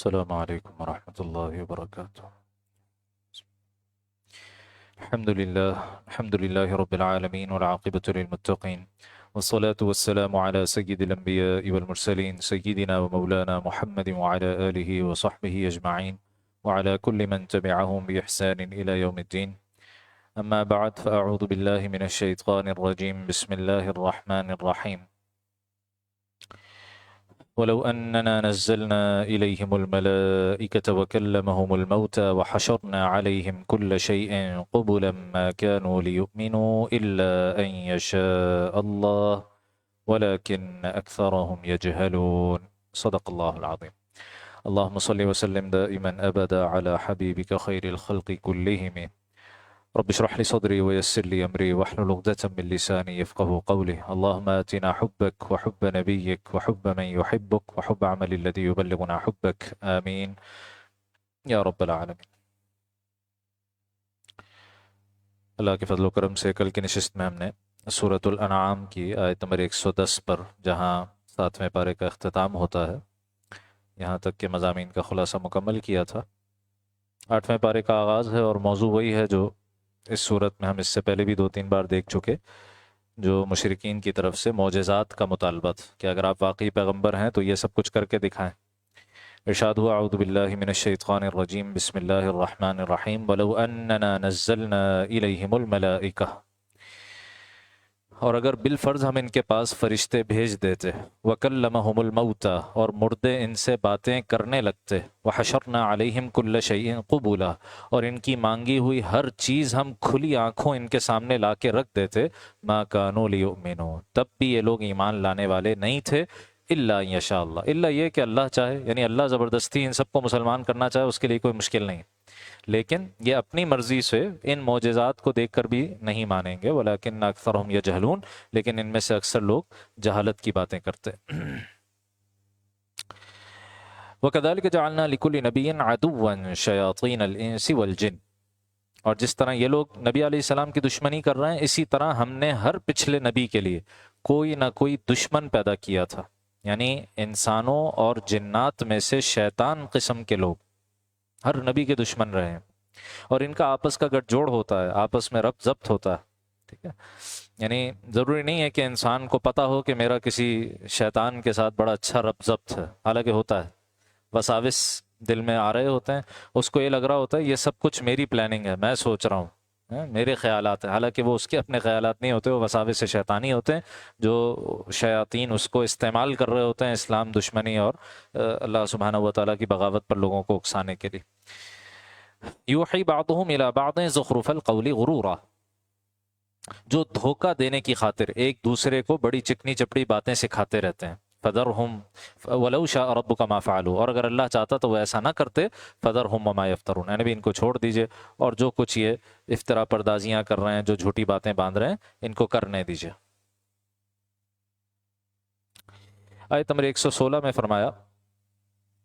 السلام علیکم ورحمۃ اللہ وبرکاتہ۔ الحمد للہ رب العالمین والعاقبۃ للمتقین والصلاة والسلام علی سید الانبیاء والمرسلین سیدنا و مولانا محمد وعلی آلہ وصحبہ اجمعین وعلی کل من تبعہم بإحسان الی یوم الدین، اما بعد فاعوذ باللہ من الشیطان الرجیم، بسم اللہ الرحمن الرحیم۔ ولو أننا نزلنا إليهم الملائكة وكلمهم الموتى وحشرنا عليهم كل شيء قبلا ما كانوا ليؤمنوا إلا أن يشاء الله ولكن أكثرهم يجهلون، صدق الله العظيم۔ اللهم صل وسلم دائما أبدا على حبيبك خير الخلق كلهم، رب اشرح لي صدري ويسر لي أمري واحلل عقدة من لساني يفقه قولي، اللهم آتنا حبك وحب نبيك وحب من يحبك وحب عمل الذي يبلغنا حبك، آمين یا رب العالمین۔ اللہ کے فضل و کرم سے کل کی نشست میں ہم نے سورۃ الانعام کی آیت نمبر 110 پر، جہاں 7ویں پارے کا اختتام ہوتا ہے، یہاں تک کہ مضامین کا خلاصہ مکمل کیا تھا۔ 8ویں پارے کا آغاز ہے اور موضوع وہی ہے جو اس صورت میں ہم اس سے پہلے بھی 2-3 بار دیکھ چکے، جو مشرکین کی طرف سے معجزات کا مطالبہ تھا کہ اگر آپ واقعی پیغمبر ہیں تو یہ سب کچھ کر کے دکھائیں۔ ارشاد ہوا اعوذ باللہ من الشیطان الرجیم، بسم اللہ الرحمن الرحیم، وَلَوْ أَنَّنَا نَزَّلْنَا إِلَيْهِمُ الْمَلَائِكَةَ، اور اگر بالفرض ہم ان کے پاس فرشتے بھیج دیتے، وَكَلَّمَهُمُ الْمَوْتَى، اور مردے ان سے باتیں کرنے لگتے، وَحَشَرْنَا عَلَيْهِمْ كُلَّ شَيْءٍ قُبُولًا، اور ان کی مانگی ہوئی ہر چیز ہم کھلی آنکھوں ان کے سامنے لا کے رکھ دیتے، مَا كَانُوا لِيُؤْمِنُوا، تب بھی یہ لوگ ایمان لانے والے نہیں تھے، الا ان یشاء اللہ، الا یہ کہ اللہ چاہے، یعنی اللہ زبردستی ان سب کو مسلمان کرنا چاہے، اس کے لیے کوئی مشکل نہیں، لیکن یہ اپنی مرضی سے ان معجزات کو دیکھ کر بھی نہیں مانیں گے، ولیکن اکثرہم یجہلون، لیکن ان میں سے اکثر لوگ جہالت کی باتیں کرتے۔ وَكَذَلِكَ جَعَلْنَا لِكُلِّ نَبِيٍّ عَدُوًّا شَيَاطِينَ الْإِنسِ وَالْجِنِّ، اور جس طرح یہ لوگ نبی علیہ السلام کی دشمنی کر رہے ہیں، اسی طرح ہم نے ہر پچھلے نبی کے لیے کوئی نہ کوئی دشمن پیدا کیا تھا، یعنی انسانوں اور جنات میں سے شیطان قسم کے لوگ ہر نبی کے دشمن رہے ہیں، اور ان کا آپس کا گٹھ جوڑ ہوتا ہے، آپس میں ربط ضبط ہوتا ہے، ٹھیک ہے۔ یعنی ضروری نہیں ہے کہ انسان کو پتہ ہو کہ میرا کسی شیطان کے ساتھ بڑا اچھا ربط ضبط ہے، حالانکہ ہوتا ہے، وساوس دل میں آ رہے ہوتے ہیں، اس کو یہ لگ رہا ہوتا ہے یہ سب کچھ میری پلاننگ ہے، میں سوچ رہا ہوں، میرے خیالات ہیں، حالانکہ وہ اس کے اپنے خیالات نہیں ہوتے، وہ وساوس سے شیطانی ہوتے ہیں، جو شیاطین اس کو استعمال کر رہے ہوتے ہیں اسلام دشمنی اور اللہ سبحانہ و تعالیٰ کی بغاوت پر لوگوں کو اکسانے کے لیے۔ یوحی بعضهم الی بعض زخرف القول غرورا، جو دھوکہ دینے کی خاطر ایک دوسرے کو بڑی چکنی چپڑی باتیں سکھاتے رہتے ہیں۔ فذرہم ولو شاء ربک ما فعلوا، اور اگر اللہ چاہتا تو وہ ایسا نہ کرتے، فذرہم وما یفترون، اے نبی ان کو چھوڑ دیجئے، اور جو کچھ یہ افترا پردازیاں کر رہے ہیں، جو جھوٹی باتیں باندھ رہے ہیں، ان کو کرنے دیجئے۔ آیت نمبر 116 میں فرمایا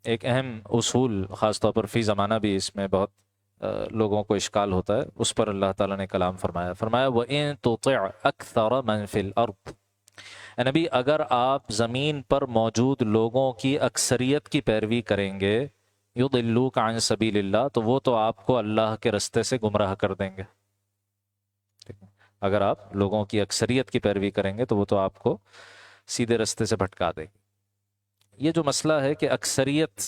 ایک اہم اصول، خاص طور پر فی زمانہ بھی اس میں بہت لوگوں کو اشکال ہوتا ہے، اس پر اللہ تعالیٰ نے کلام فرمایا، وَإِن تُطِعْ أَكْثَرَ مَن فِي الْأَرْضِ، اے نبی اگر آپ زمین پر موجود لوگوں کی اکثریت کی پیروی کریں گے، یضلوک عن سبیل اللہ، تو وہ تو آپ کو اللہ کے رستے سے گمراہ کر دیں گے، ٹھیک ہے؟ اگر آپ لوگوں کی اکثریت کی پیروی کریں گے تو وہ تو آپ کو سیدھے رستے سے بھٹکا دیں گے۔ یہ جو مسئلہ ہے کہ اکثریت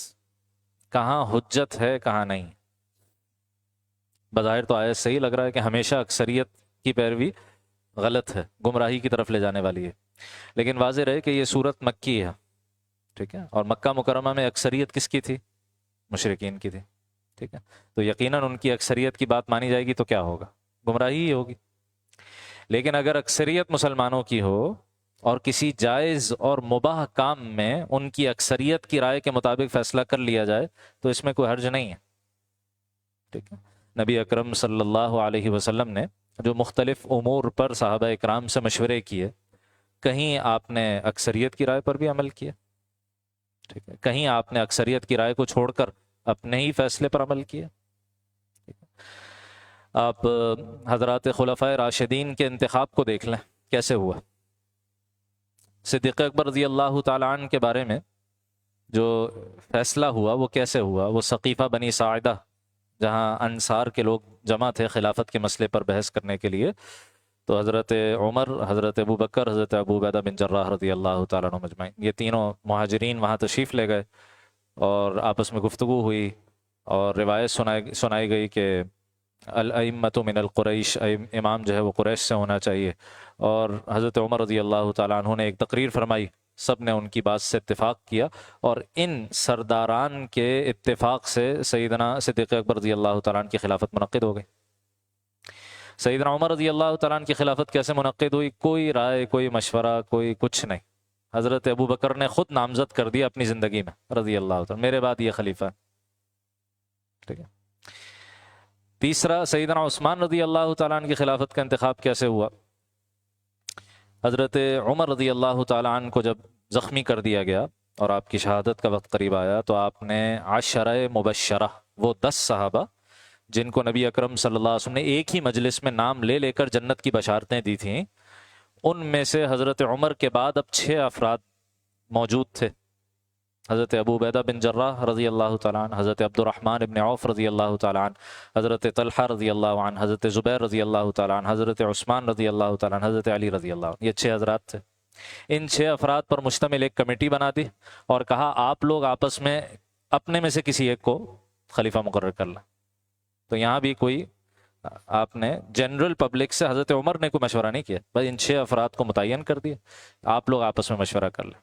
کہاں حجت ہے کہاں نہیں، بظاہر تو آیت صحیح لگ رہا ہے کہ ہمیشہ اکثریت کی پیروی غلط ہے، گمراہی کی طرف لے جانے والی ہے، لیکن واضح رہے کہ یہ صورت مکی ہے، ٹھیک ہے، اور مکہ مکرمہ میں اکثریت کس کی تھی؟ مشرکین کی تھی، ٹھیک ہے، تو یقیناً ان کی اکثریت کی بات مانی جائے گی تو کیا ہوگا؟ گمراہی ہی ہوگی۔ لیکن اگر اکثریت مسلمانوں کی ہو اور کسی جائز اور مباح کام میں ان کی اکثریت کی رائے کے مطابق فیصلہ کر لیا جائے تو اس میں کوئی حرج نہیں ہے، ٹھیک ہے۔ نبی اکرم صلی اللہ علیہ وسلم نے جو مختلف امور پر صحابہ اکرام سے مشورے کیے، کہیں آپ نے اکثریت کی رائے پر بھی عمل کیا، ٹھیک ہے، کہیں آپ نے اکثریت کی رائے کو چھوڑ کر اپنے ہی فیصلے پر عمل کیا۔ آپ حضرات خلفائے راشدین کے انتخاب کو دیکھ لیں کیسے ہوا۔ صدیق اکبر رضی اللہ تعالیٰ عنہ کے بارے میں جو فیصلہ ہوا وہ کیسے ہوا؟ وہ ثقیفہ بنی ساعدہ، جہاں انصار کے لوگ جمع تھے خلافت کے مسئلے پر بحث کرنے کے لیے، تو حضرت عمر، حضرت ابو بکر، حضرت ابو عبیدہ بن جراح رضی اللہ تعالیٰ عنہ مجمعین، یہ تینوں مہاجرین وہاں تشریف لے گئے اور آپس میں گفتگو ہوئی، اور روایت سنائی گئی کہ الائمۃ من القریش، امام جو ہے وہ قریش سے ہونا چاہیے، اور حضرت عمر رضی اللہ تعالیٰ عنہ نے ایک تقریر فرمائی، سب نے ان کی بات سے اتفاق کیا، اور ان سرداران کے اتفاق سے سیدنا صدیق اکبر رضی اللہ تعالیٰ عنہ کی خلافت منعقد ہو گئی۔ سیدنا عمر رضی اللہ تعالیٰ عنہ کی خلافت کیسے منعقد ہوئی؟ کوئی رائے، کوئی مشورہ، کوئی کچھ نہیں، حضرت ابو بکر نے خود نامزد کر دیا اپنی زندگی میں رضی اللہ تعالیٰ، میرے بعد یہ خلیفہ ہے، ٹھیک ہے۔ تیسرا، سیدنا عثمان رضی اللہ تعالیٰ عنہ کی خلافت کا انتخاب کیسے ہوا؟ حضرت عمر رضی اللہ تعالیٰ عنہ کو جب زخمی کر دیا گیا اور آپ کی شہادت کا وقت قریب آیا، تو آپ نے عشرہ مبشرہ، وہ 10 صحابہ جن کو نبی اکرم صلی اللہ علیہ وسلم نے ایک ہی مجلس میں نام لے لے کر جنت کی بشارتیں دی تھیں، ان میں سے حضرت عمر کے بعد اب 6 افراد موجود تھے۔ حضرت ابو عبیدہ بن جراح رضی اللہ تعالیٰ عنہ، حضرت عبد الرحمن ابن عوف رضی اللہ تعالیٰ عنہ، حضرت طلحہ رضی اللہ عنہ، حضرت زبیر رضی اللہ تعالیٰ عنہ، حضرت عثمان رضی اللہ تعالیٰ عنہ، حضرت علی رضی اللہ عنہ، یہ 6 حضرات تھے۔ ان 6 افراد پر مشتمل ایک کمیٹی بنا دی اور کہا آپ لوگ آپس میں اپنے میں سے کسی ایک کو خلیفہ مقرر کر لیں۔ تو یہاں بھی کوئی آپ نے جنرل پبلک سے، حضرت عمر نے کوئی مشورہ نہیں کیا، بس ان 6 افراد کو متعین کر دیا، آپ لوگ آپس میں مشورہ کر لیں۔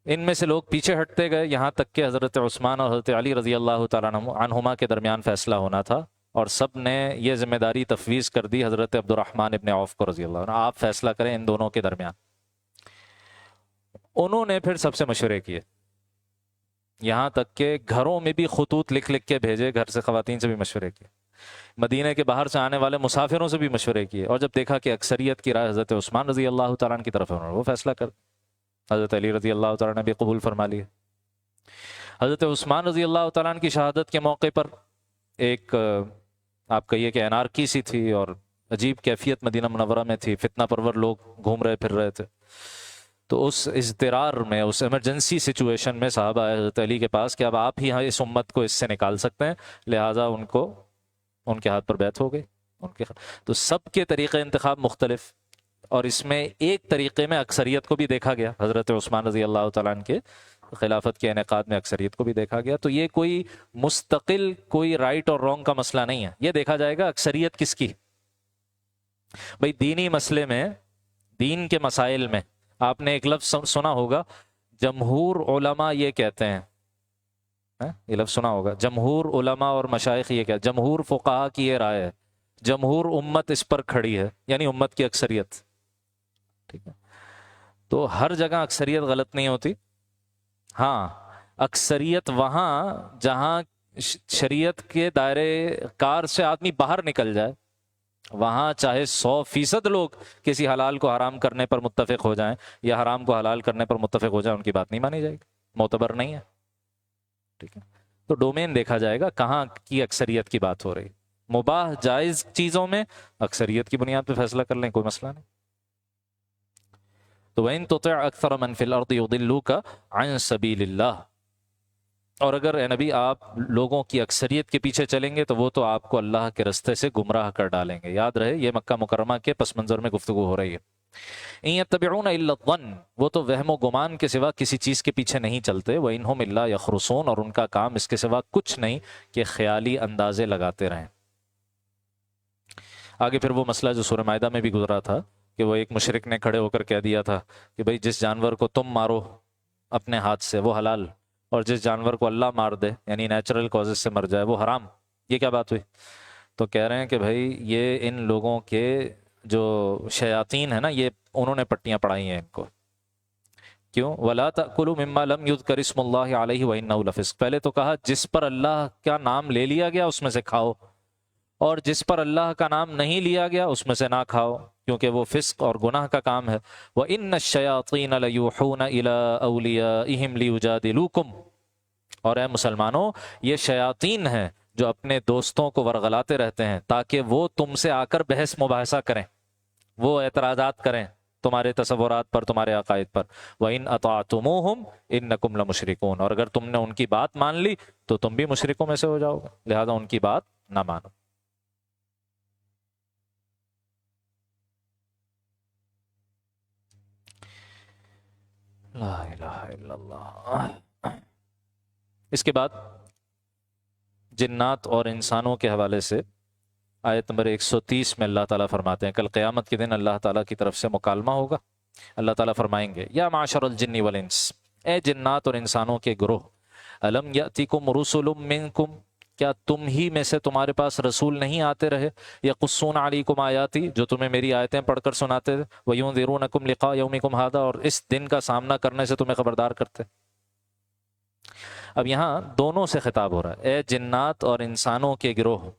ان میں سے لوگ پیچھے ہٹتے گئے، یہاں تک کہ حضرت عثمان اور حضرت علی رضی اللہ تعالیٰ عنہما کے درمیان فیصلہ ہونا تھا، اور سب نے یہ ذمہ داری تفویض کر دی حضرت عبد الرحمن ابن عوف کو رضی اللہ عنہ، آپ فیصلہ کریں ان دونوں کے درمیان۔ انہوں نے پھر سب سے مشورے کیے، یہاں تک کہ گھروں میں بھی خطوط لکھ لکھ کے بھیجے، گھر سے خواتین سے بھی مشورے کیے، مدینہ کے باہر سے آنے والے مسافروں سے بھی مشورے کیے، اور جب دیکھا کہ اکثریت کی رائے حضرت عثمان رضی اللہ تعالیٰ عنہ کی طرف ہے، انہوں نے وہ فیصلہ کر، حضرت علی رضی اللہ تعالیٰ نے بھی قبول فرما لیا۔ حضرت عثمان رضی اللہ تعالیٰ عنہ کی شہادت کے موقع پر ایک آپ کہیے کہ انارکی سی تھی، اور عجیب کیفیت مدینہ منورہ میں تھی، فتنہ پرور لوگ گھوم رہے پھر رہے تھے، تو اس اضطرار میں، اس ایمرجنسی سچویشن میں صحابہ آئے حضرت علی کے پاس کہ اب آپ ہی اس امت کو اس سے نکال سکتے ہیں، لہٰذا ان کے ہاتھ پر بیعت ہو گئی۔ تو سب کے طریقے انتخاب مختلف، اور اس میں ایک طریقے میں اکثریت کو بھی دیکھا گیا، حضرت عثمان رضی اللہ تعالیٰ عنہ کے خلافت کے انعقاد میں اکثریت کو بھی دیکھا گیا۔ تو یہ کوئی مستقل کوئی رائٹ اور رانگ کا مسئلہ نہیں ہے، یہ دیکھا جائے گا اکثریت کس کی۔ بھئی دینی مسئلے میں، دین کے مسائل میں آپ نے ایک لفظ سنا ہوگا، جمہور علماء یہ کہتے ہیں، یہ لفظ سنا ہوگا، جمہور علماء اور مشائخ یہ کہتے ہیں، جمہور فقہا کی یہ رائے ہے، جمہور امت اس پر کھڑی ہے، یعنی امت کی اکثریت، ٹھیک ہے۔ تو ہر جگہ اکثریت غلط نہیں ہوتی، ہاں اکثریت وہاں جہاں شریعت کے دائرے کار سے آدمی باہر نکل جائے، وہاں چاہے 100% لوگ کسی حلال کو حرام کرنے پر متفق ہو جائیں یا حرام کو حلال کرنے پر متفق ہو جائیں، ان کی بات نہیں مانی جائے گی، معتبر نہیں ہے، ٹھیک ہے۔ تو ڈومین دیکھا جائے گا کہاں کی اکثریت کی بات ہو رہی، مباح جائز چیزوں میں اکثریت کی بنیاد پہ فیصلہ کر لیں، کوئی مسئلہ نہیں۔ تو وَإِن تُطِعْ أَكْثَرَ مَنْ فِي الْأَرْضِ يُضِلُّوكَ عَنْ سَبِيلِ اللَّهِ، اور اگر اے نبی آپ لوگوں کی اکثریت کے پیچھے چلیں گے تو وہ تو آپ کو اللہ کے رستے سے گمراہ کر ڈالیں گے۔ یاد رہے یہ مکہ مکرمہ کے پس منظر میں گفتگو ہو رہی ہے۔ إِن يَتَّبِعُونَ إِلَّا الظَّنَّ، وہ تو وہم و گمان کے سوا کسی چیز کے پیچھے نہیں چلتے، وَإِنْهُمْ إِلَّا يَخْرُصُونَ، اور ان کا کام اس کے سوا کچھ نہیں کہ خیالی اندازے لگاتے رہیں۔ آگے پھر وہ مسئلہ جو سورہ مائدہ میں بھی گزرا تھا کہ وہ ایک مشرک نے کھڑے ہو کر کہہ دیا تھا کہ بھئی جس جانور کو تم مارو اپنے ہاتھ سے وہ حلال، اور جس جانور کو اللہ مار دے یعنی نیچرل کازز سے مر جائے وہ حرام، یہ کیا بات ہوئی؟ تو کہہ رہے ہیں کہ بھئی یہ ان لوگوں کے جو شیاطین ہیں نا، یہ انہوں نے پٹیاں پڑھائی ہیں ان کو۔ کیوں؟ وَلَا تَأْكُلُوا مِمَّا لَمْ يُذْكَرِ اسْمُ اللَّهِ عَلَيْهِ وَإِنَّهُ لَفِسْقٌ، پہلے تو کہا جس پر اللہ کا نام لے لیا گیا اس میں سے کھاؤ، اور جس پر اللہ کا نام نہیں لیا گیا اس میں سے نہ کھاؤ، کیونکہ وہ فسق اور گناہ کا کام ہے۔ وَإِنَّ الشَّيَاطِينَ لَيُوحُونَ إِلَىٰ أَوْلِيَائِهِمْ لِيُجَادِلُوكُمْ، اور اے مسلمانوں یہ شیاطین ہیں جو اپنے دوستوں کو ورغلاتے رہتے ہیں تاکہ وہ تم سے آ کر بحث مباحثہ کریں، وہ اعتراضات کریں تمہارے تصورات پر، تمہارے عقائد پر. وَإِنْ أَطَعْتُمُوهُمْ إِنَّكُمْ لَمُشْرِكُونَ، اور اگر تم نے ان کی بات مان لی تو تم بھی مشرکوں میں سے ہو جاؤ گے، لہذا ان کی بات نہ مانو. لا الہ الا اللہ. اس کے بعد جنات اور انسانوں کے حوالے سے آیت نمبر 130 میں اللہ تعالیٰ فرماتے ہیں کل قیامت کے دن اللہ تعالیٰ کی طرف سے مکالمہ ہوگا. اللہ تعالیٰ فرمائیں گے یا معشر الجن والانس، اے جنات اور انسانوں کے گروہ، الم یاتیکم رسل منکم، کیا تم ہی میں سے تمہارے پاس رسول نہیں آتے رہے، یقصون علیکم آیاتی، جو تمہیں میری آیتیں پڑھ کر سناتے تھے، وینذرونکم لقاء یومکم ھذا، اور اس دن کا سامنا کرنے سے تمہیں خبردار کرتے. اب یہاں دونوں سے خطاب ہو رہا ہے، اے جنات اور انسانوں کے گروہ،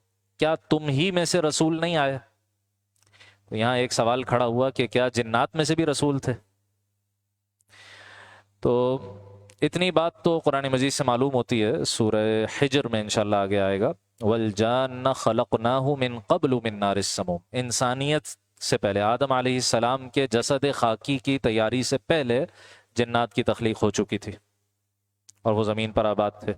کیا تم ہی میں سے رسول نہیں آئے؟ تو یہاں ایک سوال کھڑا ہوا کہ کیا جنات میں سے بھی رسول تھے؟ تو اتنی بات تو قرآن مجید سے معلوم ہوتی ہے، سورہ حجر میں انشاءاللہ آگے آئے گا، وَالْجَانَّ خَلَقْنَاهُ مِن قَبْلُ مِن نَارِ السَّمُومِ، انسانیت سے پہلے آدم علیہ السلام کے جسد خاکی کی تیاری سے پہلے جنات کی تخلیق ہو چکی تھی اور وہ زمین پر آباد تھے.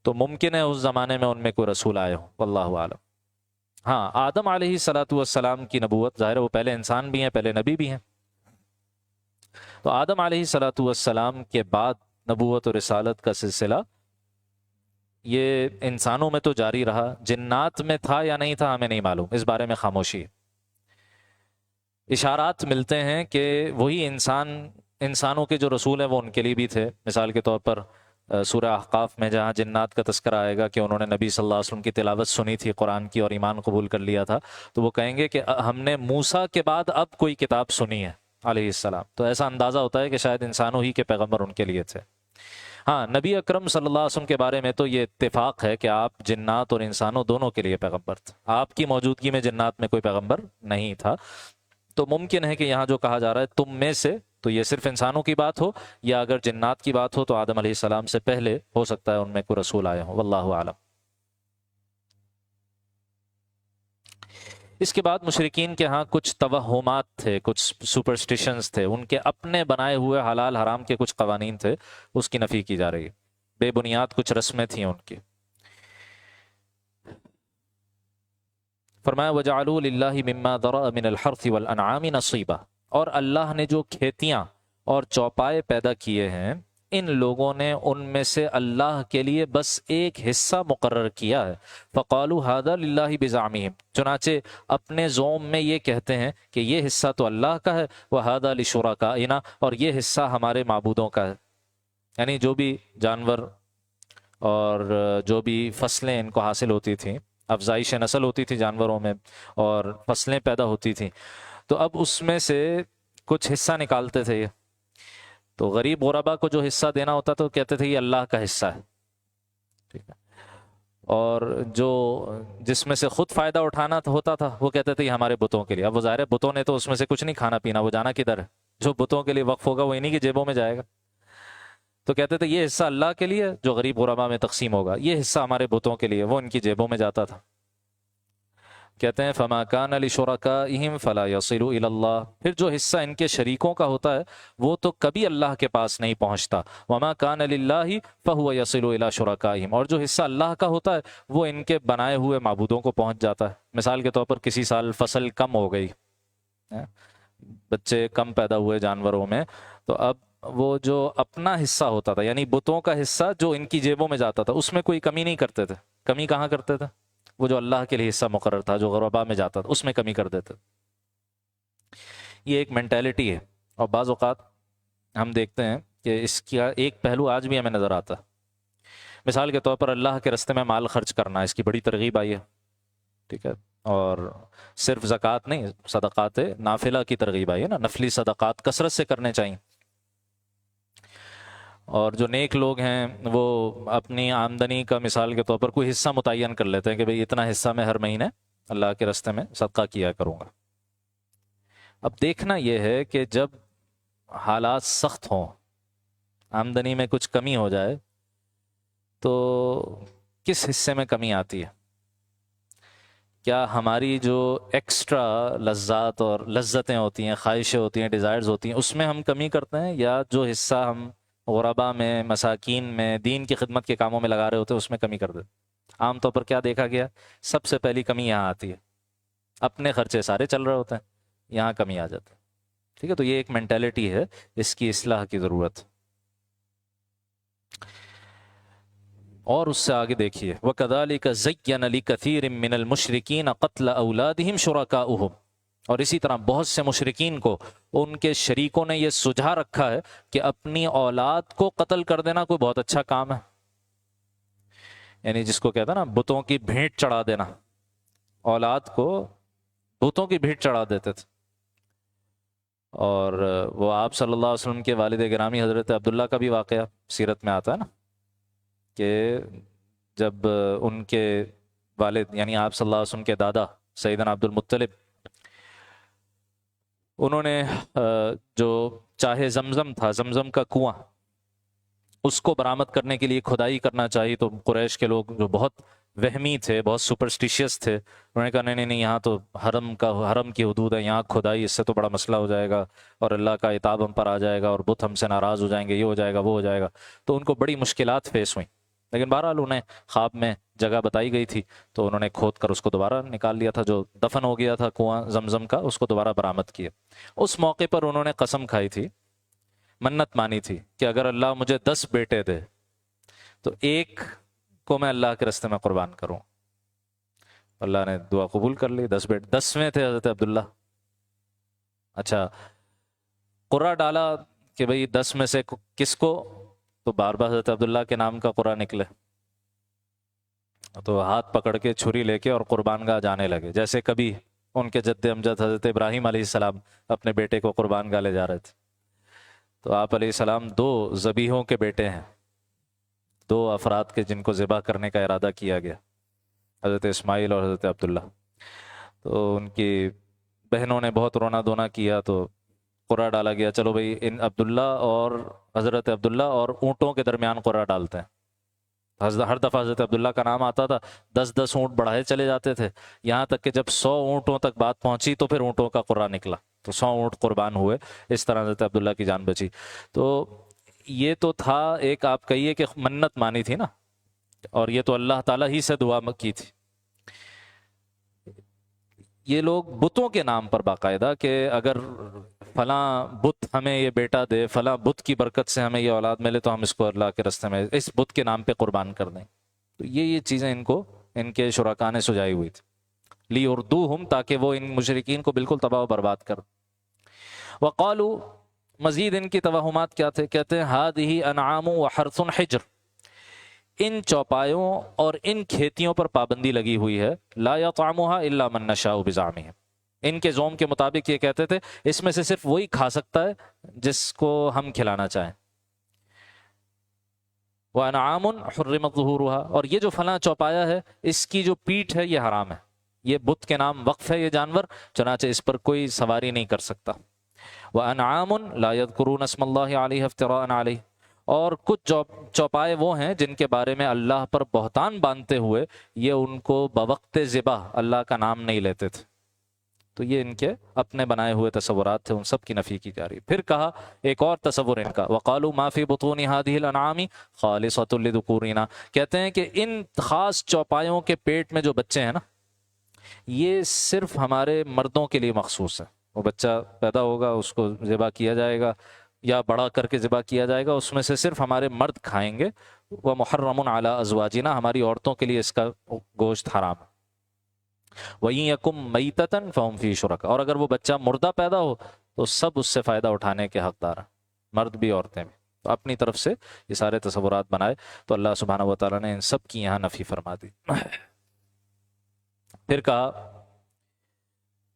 تو ممکن ہے اس زمانے میں ان میں کوئی رسول آئے ہوں، واللہ عالم. ہاں، آدم علیہ السلام کی نبوت ظاہر ہے، وہ پہلے انسان بھی ہیں، پہلے نبی بھی ہیں. تو آدم علیہ السلام کے بعد نبوت و رسالت کا سلسلہ یہ انسانوں میں تو جاری رہا، جنات میں تھا یا نہیں تھا ہمیں نہیں معلوم، اس بارے میں خاموشی ہے. اشارات ملتے ہیں کہ وہی انسانوں کے جو رسول ہیں وہ ان کے لیے بھی تھے. مثال کے طور پر سورہ احقاف میں جہاں جنات کا تذکرہ آئے گا کہ انہوں نے نبی صلی اللہ علیہ وسلم کی تلاوت سنی تھی قرآن کی اور ایمان قبول کر لیا تھا، تو وہ کہیں گے کہ ہم نے موسیٰ کے بعد اب کوئی کتاب سنی ہے علیہ السلام. تو ایسا اندازہ ہوتا ہے کہ شاید انسانوں ہی کے پیغمبر ان کے لیے تھے. ہاں، نبی اکرم صلی اللہ علیہ وسلم کے بارے میں تو یہ اتفاق ہے کہ آپ جنات اور انسانوں دونوں کے لیے پیغمبر تھے. آپ کی موجودگی میں جنات میں کوئی پیغمبر نہیں تھا. تو ممکن ہے کہ یہاں جو کہا جا رہا ہے تم میں سے، تو یہ صرف انسانوں کی بات ہو، یا اگر جنات کی بات ہو تو آدم علیہ السلام سے پہلے ہو سکتا ہے ان میں کوئی رسول آئے ہوں، واللہ عالم. اس کے بعد مشرکین کے ہاں کچھ توہمات تھے، کچھ سپرسٹیشنز تھے، ان کے اپنے بنائے ہوئے حلال حرام کے کچھ قوانین تھے، اس کی نفی کی جا رہی ہے. بے بنیاد کچھ رسمیں تھیں ان کی. فرمایا وَجَعَلُوا لِلَّهِ مِمَّا ذَرَأَ مِنَ الْحَرْثِ وَالْأَنْعَامِ نَصِيبًا، اور اللہ نے جو کھیتیاں اور چوپائے پیدا کیے ہیں ان لوگوں نے ان میں سے اللہ کے لیے بس ایک حصہ مقرر کیا ہے. فَقَالُوا هَذَا لِلَّهِ بِزَعْمِهِمْ، چنانچہ اپنے زوم میں یہ کہتے ہیں کہ یہ حصہ تو اللہ کا ہے، وَهَذَا لِشُرَكَائِنَا، اور یہ حصہ ہمارے معبودوں کا ہے. یعنی جو بھی جانور اور جو بھی فصلیں ان کو حاصل ہوتی تھیں، افزائش نسل ہوتی تھی جانوروں میں اور فصلیں پیدا ہوتی تھیں، تو اب اس میں سے کچھ حصہ نکالتے تھے یہ. تو غریب غربا کو جو حصہ دینا ہوتا تھا وہ کہتے تھے یہ اللہ کا حصہ ہے، ٹھیک ہے. اور جو جس میں سے خود فائدہ اٹھانا ہوتا تھا وہ کہتے تھے یہ ہمارے بتوں کے لیے. اب وہ ظاہر ہے بتوں نے تو اس میں سے کچھ نہیں کھانا پینا، وہ جانا کدھر ہے؟ جو بتوں کے لیے وقف ہوگا وہ انہی کی جیبوں میں جائے گا. تو کہتے تھے یہ حصہ اللہ کے لیے جو غریب غربا میں تقسیم ہوگا، یہ حصہ ہمارے بتوں کے لیے، وہ ان کی جیبوں میں جاتا تھا. کہتے ہیں فما کان لشرکائہم فلا یصل الی اللہ، پھر جو حصہ ان کے شریکوں کا ہوتا ہے وہ تو کبھی اللہ کے پاس نہیں پہنچتا. وما کان للہ فہو یصل الی شرکائہم، اور جو حصہ اللہ کا ہوتا ہے وہ ان کے بنائے ہوئے معبودوں کو پہنچ جاتا ہے. مثال کے طور پر کسی سال فصل کم ہو گئی، بچے کم پیدا ہوئے جانوروں میں، تو اب وہ جو اپنا حصہ ہوتا تھا یعنی بتوں کا حصہ جو ان کی جیبوں میں جاتا تھا اس میں کوئی کمی نہیں کرتے تھے. کمی کہاں کرتے تھے؟ وہ جو اللہ کے لیے حصہ مقرر تھا جو غربا میں جاتا تھا اس میں کمی کر دیتے. یہ ایک مینٹیلٹی ہے، اور بعض اوقات ہم دیکھتے ہیں کہ اس کا ایک پہلو آج بھی ہمیں نظر آتا ہے. مثال کے طور پر اللہ کے راستے میں مال خرچ کرنا، اس کی بڑی ترغیب آئی ہے، ٹھیک ہے. اور صرف زکوٰۃ نہیں، صدقات نافلہ کی ترغیب آئی ہے نا، نفلی صدقات کثرت سے کرنے چاہیے. اور جو نیک لوگ ہیں وہ اپنی آمدنی کا مثال کے طور پر کوئی حصہ متعین کر لیتے ہیں کہ بھئی اتنا حصہ میں ہر مہینے اللہ کے راستے میں صدقہ کیا کروں گا. اب دیکھنا یہ ہے کہ جب حالات سخت ہوں، آمدنی میں کچھ کمی ہو جائے تو کس حصے میں کمی آتی ہے؟ کیا ہماری جو ایکسٹرا لذات اور لذتیں ہوتی ہیں، خواہشیں ہوتی ہیں، ڈیزائرز ہوتی ہیں، اس میں ہم کمی کرتے ہیں، یا جو حصہ ہم غربا میں، مساکین میں، دین کی خدمت کے کاموں میں لگا رہے ہوتے ہیں اس میں کمی کر دیتے ہیں؟ عام طور پر کیا دیکھا گیا؟ سب سے پہلی کمی یہاں آتی ہے، اپنے خرچے سارے چل رہے ہوتے ہیں، یہاں کمی آ جاتی ہے. ٹھیک ہے، تو یہ ایک مینٹیلٹی ہے، اس کی اصلاح کی ضرورت. اور اس سے آگے دیکھیے، وَكَذَلِكَ زَيَّنَ لِكَثِيرٍ مِّنَ الْمُشْرِكِينَ قَتْلَ أَوْلَادِهِمْ شُرَكَاؤُهُمْ. اور اسی طرح بہت سے مشرکین کو ان کے شریکوں نے یہ سجھا رکھا ہے کہ اپنی اولاد کو قتل کر دینا کوئی بہت اچھا کام ہے. یعنی جس کو کہتا ہے نا بتوں کی بھیٹ چڑھا دینا، اولاد کو بتوں کی بھیٹ چڑھا دیتے تھے. اور وہ آپ صلی اللہ علیہ وسلم کے والد گرامی حضرت عبداللہ کا بھی واقعہ سیرت میں آتا ہے نا، کہ جب ان کے والد یعنی آپ صلی اللہ علیہ وسلم کے دادا سیدنا عبد المطلب، انہوں نے جو چاہے زمزم تھا، زمزم کا کنواں، اس کو برآمد کرنے کے لیے کھدائی کرنا چاہیے، تو قریش کے لوگ جو بہت وہمی تھے، بہت سپرسٹیشیس تھے، انہوں نے کہا نہیں نہیں نہیں، یہاں تو حرم کی حدود ہے، یہاں کھدائی اس سے تو بڑا مسئلہ ہو جائے گا اور اللہ کا عتاب ہم پر آ جائے گا اور بت ہم سے ناراض ہو جائیں گے، یہ ہو جائے گا وہ ہو جائے گا. تو ان کو بڑی مشکلات فیس ہوئیں، لیکن بہرحال انہیں خواب میں جگہ بتائی گئی تھی تو انہوں نے کھود کر اس کو دوبارہ نکال لیا تھا، جو دفن ہو گیا تھا کنواں زمزم کا، اس کو دوبارہ برآمد کیا. اس موقع پر انہوں نے قسم کھائی تھی، منت مانی تھی کہ اگر اللہ مجھے 10 بیٹے دے تو ایک کو میں اللہ کے راستے میں قربان کروں. اللہ نے دعا قبول کر لی، 10 بیٹے، 10ویں تھے حضرت عبداللہ. اچھا، قرعہ ڈالا کہ بھئی 10 میں سے کس کو، تو بار بار حضرت عبداللہ کے نام کا قرعہ نکلے، تو ہاتھ پکڑ کے چھری لے کے اور قربان گاہ جانے لگے، جیسے کبھی ان کے جد امجد حضرت ابراہیم علیہ السلام اپنے بیٹے کو قربان گاہ لے جا رہے تھے. تو آپ علیہ السلام 2 ذبیحوں کے بیٹے ہیں، 2 افراد کے جن کو ذبح کرنے کا ارادہ کیا گیا، حضرت اسماعیل اور حضرت عبداللہ. تو ان کی بہنوں نے بہت رونا دھونا کیا، تو قرعہ ڈالا گیا، چلو بھئی ان عبداللہ اور حضرت عبداللہ اور اونٹوں کے درمیان قرعہ ڈالتے ہیں. ہر دفعہ حضرت عبداللہ کا نام آتا تھا، 10 اونٹ بڑھائے چلے جاتے تھے، یہاں تک کہ جب 100 اونٹوں تک بات پہنچی تو پھر اونٹوں کا قرعہ نکلا، تو 100 اونٹ قربان ہوئے. اس طرح حضرت عبداللہ کی جان بچی. تو یہ تو تھا ایک، آپ کہیے کہ منت مانی تھی نا، اور یہ تو اللہ تعالیٰ ہی سے دعا کی تھی. یہ لوگ بتوں کے نام پر باقاعدہ کہ اگر فلاں بت ہمیں یہ بیٹا دے، فلاں بت کی برکت سے ہمیں یہ اولاد ملے، تو ہم اس کو اللہ کے راستے میں اس بت کے نام پہ قربان کر دیں. تو یہ چیزیں ان کے شرکا نے سجائی ہوئی تھی، لیردوہم، تاکہ وہ ان مشرکین کو بالکل تباہ و برباد کر. وقالو، مزید ان کی توہمات کیا تھے؟ کہتے ہیں ہذہ انعام وحرث حجر، ان چوپایوں اور ان کھیتیوں پر پابندی لگی ہوئی ہے، لا یطعمها الا من نشاء بزعمهم. ان کے زوم کے مطابق یہ کہتے تھے اس میں سے صرف وہی کھا سکتا ہے جس کو ہم کھلانا چاہیں. وانعام حرمت ظہورها، اور یہ جو فلاں چوپایا ہے اس کی جو پیٹھ ہے یہ حرام ہے، یہ بت کے نام وقف ہے یہ جانور، چنانچہ اس پر کوئی سواری نہیں کر سکتا. وانعام لا یذکرون اسم اللہ علیہ افتراء علیہ، اور کچھ چوپائے وہ ہیں جن کے بارے میں اللہ پر بہتان باندھتے ہوئے یہ ان کو بوقت ذبح اللہ کا نام نہیں لیتے تھے. تو یہ ان کے اپنے بنائے ہوئے تصورات تھے، ان سب کی نفی کی جا رہی. پھر کہا ایک اور تصور ان کا، وقالوا ما فی بطون هذه الانعام خالصۃ لذکورنا، کہتے ہیں کہ ان خاص چوپایوں کے پیٹ میں جو بچے ہیں نا، یہ صرف ہمارے مردوں کے لیے مخصوص ہے. وہ بچہ پیدا ہوگا، اس کو ذبح کیا جائے گا یا بڑا کر کے ذبح کیا جائے گا، اس میں سے صرف ہمارے مرد کھائیں گے. وہ محرم علی ازواجنا، ہماری عورتوں کے لیے اس کا گوشت حرام ہے. وَإِن يَكُن مَيْتَةً فَهُمْ فِيهِ شُرَكَاء، اور اگر وہ بچہ مردہ پیدا ہو تو سب اس سے فائدہ اٹھانے کے حقدار ہیں، مرد بھی عورتیں بھی. تو اپنی طرف سے یہ سارے تصورات بنائے تو اللہ سبحانہ وتعالیٰ نے ان سب کی یہاں نفی فرما دی. پھر کہا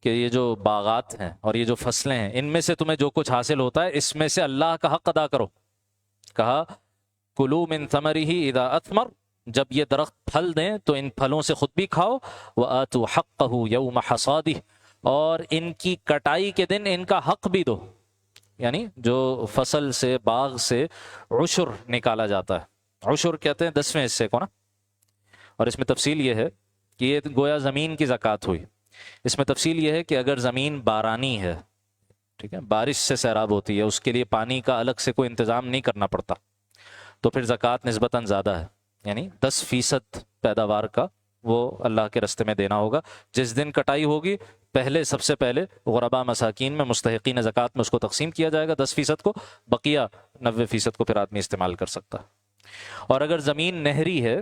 کہ یہ جو باغات ہیں اور یہ جو فصلیں ہیں، ان میں سے تمہیں جو کچھ حاصل ہوتا ہے اس میں سے اللہ کا حق ادا کرو. کہا کلوا من ثمرہ اذا اثمر، جب یہ درخت پھل دیں تو ان پھلوں سے خود بھی کھاؤ. وآتوا حقہ یوم حصادہ، اور ان کی کٹائی کے دن ان کا حق بھی دو. یعنی جو فصل سے، باغ سے عشر نکالا جاتا ہے، عشر کہتے ہیں 10ویں حصے کو نا. اور اس میں تفصیل یہ ہے کہ یہ گویا زمین کی زکوٰۃ ہوئی۔ اس میں تفصیل یہ ہے کہ اگر زمین بارانی ہے، ٹھیک ہے، بارش سے سیراب ہوتی ہے، اس کے لیے پانی کا الگ سے کوئی انتظام نہیں کرنا پڑتا، تو پھر زکوٰۃ نسبتاً زیادہ ہے، یعنی 10% پیداوار کا وہ اللہ کے راستے میں دینا ہوگا۔ جس دن کٹائی ہوگی پہلے، سب سے پہلے غرباء مساکین میں، مستحقین زکوٰۃ میں اس کو تقسیم کیا جائے گا 10% کو، بقیہ 90% کو پھر آدمی استعمال کر سکتا ہے۔ اور اگر زمین نہری ہے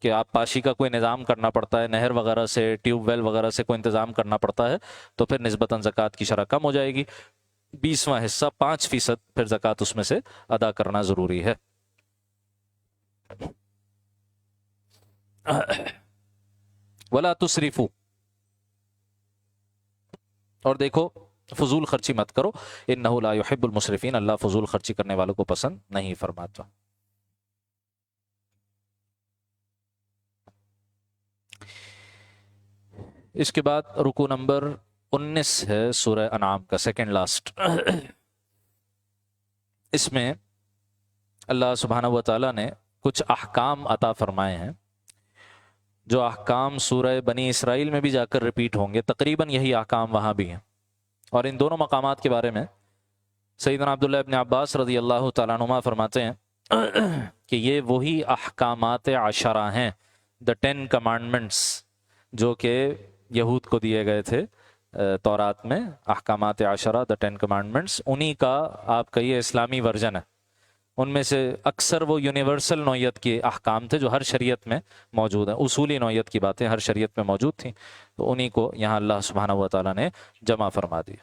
کہ آپ پاشی کا کوئی نظام کرنا پڑتا ہے، نہر وغیرہ سے، ٹیوب ویل وغیرہ سے کوئی انتظام کرنا پڑتا ہے، تو پھر نسبتاً زکوٰۃ کی شرح کم ہو جائے گی، 20واں حصہ 5% پھر زکوٰۃ اس میں سے ادا کرنا ضروری ہے۔ ولا تسرفوا، اور دیکھو فضول خرچی مت کرو، انہ لا يحب المسرفین، اللہ فضول خرچی کرنے والوں کو پسند نہیں فرماتا۔ اس کے بعد رکوع نمبر 19 ہے سورہ انعام کا، سیکنڈ لاسٹ۔ اس میں اللہ سبحانہ و تعالیٰ نے کچھ احکام عطا فرمائے ہیں، جو احکام سورہ بنی اسرائیل میں بھی جا کر ریپیٹ ہوں گے، تقریباً یہی احکام وہاں بھی ہیں۔ اور ان دونوں مقامات کے بارے میں سیدنا عبداللہ ابن عباس رضی اللہ تعالیٰ عنہما فرماتے ہیں کہ یہ وہی احکامات عشرہ ہیں، دا 10 کمانڈمنٹس، جو کہ یہود کو دیے گئے تھے تورات میں، احکامات عشرہ، دا 10 کمانڈمنٹس، انہی کا آپ کہیے اسلامی ورژن ہے۔ ان میں سے اکثر وہ یونیورسل نوعیت کے احکام تھے جو ہر شریعت میں موجود ہیں، اصولی نوعیت کی باتیں ہر شریعت میں موجود تھیں، تو انہی کو یہاں اللہ سبحانہ و تعالیٰ نے جمع فرما دی۔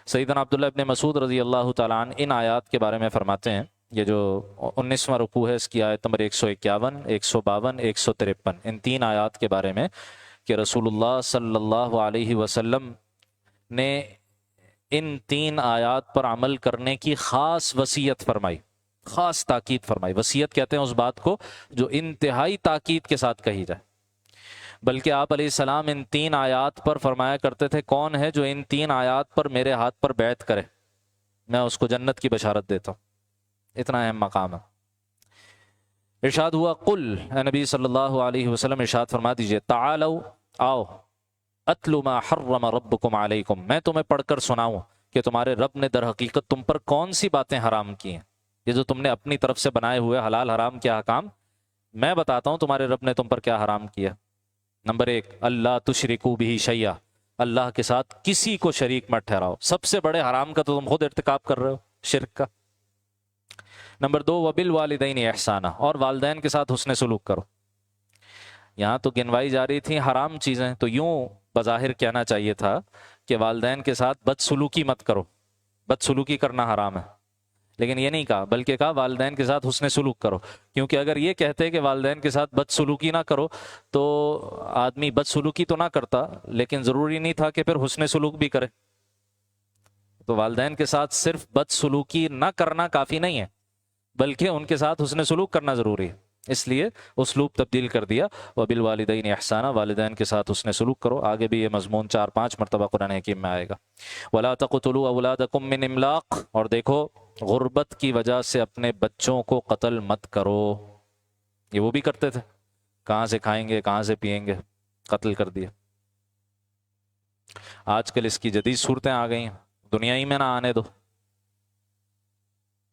سیدنا عبداللہ ابن مسعود رضی اللہ تعالیٰ عنہ ان آیات کے بارے میں فرماتے ہیں، یہ جو 19واں رکوع ہے، اس کی آیت نمبر 151، 152، 153، ان 3 آیات کے بارے میں کہ رسول اللہ صلی اللہ علیہ وسلم نے ان 3 آیات پر عمل کرنے کی خاص وصیت فرمائی، خاص تاکید فرمائی۔ وصیت کہتے ہیں اس بات کو جو انتہائی تاکید کے ساتھ کہی جائے، بلکہ آپ علیہ السلام ان 3 آیات پر فرمایا کرتے تھے، کون ہے جو ان 3 آیات پر میرے ہاتھ پر بیعت کرے، میں اس کو جنت کی بشارت دیتا ہوں۔ اتنا اہم مقام ہے۔ ارشاد ہوا، قل، اے نبی صلی اللہ علیہ وسلم ارشاد فرما دیجئے، تعالوا، آؤ، اتلو ما حرم ربکم علیکم، میں تمہیں پڑھ کر سناؤں کہ تمہارے رب نے در حقیقت تم پر کون سی باتیں حرام کی ہیں۔ یہ جو تم نے اپنی طرف سے بنائے ہوئے حلال حرام کے احکام، میں بتاتا ہوں تمہارے رب نے تم پر کیا حرام کیا۔ نمبر 1، اللہ تشرکوا بہ شیئا، اللہ کے ساتھ کسی کو شریک مت ٹھہراؤ۔ سب سے بڑے حرام کا تو تم خود ارتکاب کر رہے ہو، شرک کا۔ نمبر 2، وبالوالدین احسانا، اور والدین کے ساتھ حسن سلوک کرو۔ یہاں تو گنوائی جا رہی تھی حرام چیزیں، تو یوں بظاہر کہنا چاہیے تھا کہ والدین کے ساتھ بدسلوکی مت کرو، بدسلوکی کرنا حرام ہے، لیکن یہ نہیں کہا، بلکہ کہا والدین کے ساتھ حسن سلوک کرو، کیونکہ اگر یہ کہتے کہ والدین کے ساتھ بدسلوکی نہ کرو تو آدمی بدسلوکی تو نہ کرتا، لیکن ضروری نہیں تھا کہ پھر حسن سلوک بھی کرے۔ تو والدین کے ساتھ صرف بدسلوکی نہ کرنا کافی نہیں ہے، بلکہ ان کے ساتھ حسن سلوک کرنا ضروری ہے، اس لیے اسلوب تبدیل کر دیا، وبالوالدین احسانا، والدین کے ساتھ حسن سلوک کرو۔ آگے بھی یہ مضمون 4-5 مرتبہ قرآن حکیم میں آئے گا۔ ولا تقتلوا اولادکم من املاق، اور دیکھو غربت کی وجہ سے اپنے بچوں کو قتل مت کرو۔ یہ وہ بھی کرتے تھے، کہاں سے کھائیں گے، کہاں سے پیئیں گے، قتل کر دیا۔ آج کل اس کی جدید صورتیں آ گئی ہیں، دنیا ہی میں نہ آنے دو،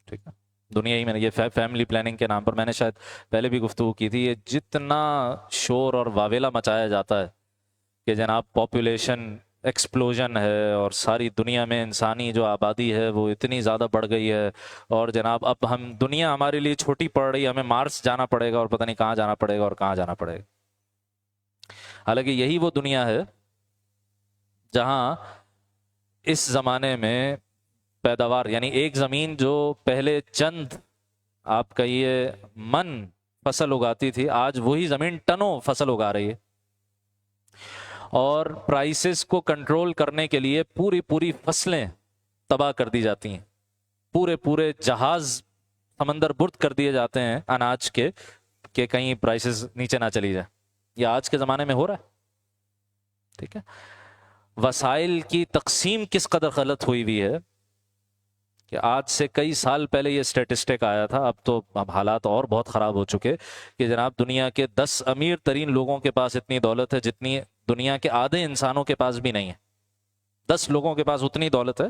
ٹھیک ہے، دنیا ہی میں، یہ فیملی پلاننگ کے نام پر میں نے شاید پہلے بھی گفتگو کی تھی، یہ جتنا شور اور واویلا مچایا جاتا ہے کہ جناب پاپولیشن ایکسپلوژن ہے اور ساری دنیا میں انسانی جو آبادی ہے وہ اتنی زیادہ بڑھ گئی ہے، اور جناب اب ہم دنیا ہمارے لیے چھوٹی پڑ رہی ہے، ہمیں مارس جانا پڑے گا اور پتہ نہیں کہاں جانا پڑے گا اور کہاں جانا پڑے گا۔ حالانکہ یہی وہ دنیا ہے جہاں اس زمانے میں پیداوار، یعنی ایک زمین جو پہلے چند آپ کہیے من فصل اگاتی تھی، آج وہی زمین ٹنوں فصل اگا رہی ہے، اور پرائسز کو کنٹرول کرنے کے لیے پوری فصلیں تباہ کر دی جاتی ہیں، پورے جہاز سمندر برد کر دیے جاتے ہیں اناج کے کہ کہیں پرائسز نیچے نہ چلی جائے۔ یہ آج کے زمانے میں ہو رہا ہے، ٹھیک ہے۔ وسائل کی تقسیم کس قدر غلط ہوئی ہوئی ہے کہ آج سے کئی سال پہلے یہ اسٹیٹسٹک آیا تھا، اب حالات اور بہت خراب ہو چکے کہ جناب دنیا کے 10 امیر ترین لوگوں کے پاس اتنی دولت ہے جتنی دنیا کے آدھے انسانوں کے پاس بھی نہیں ہے۔ 10 لوگوں کے پاس اتنی دولت ہے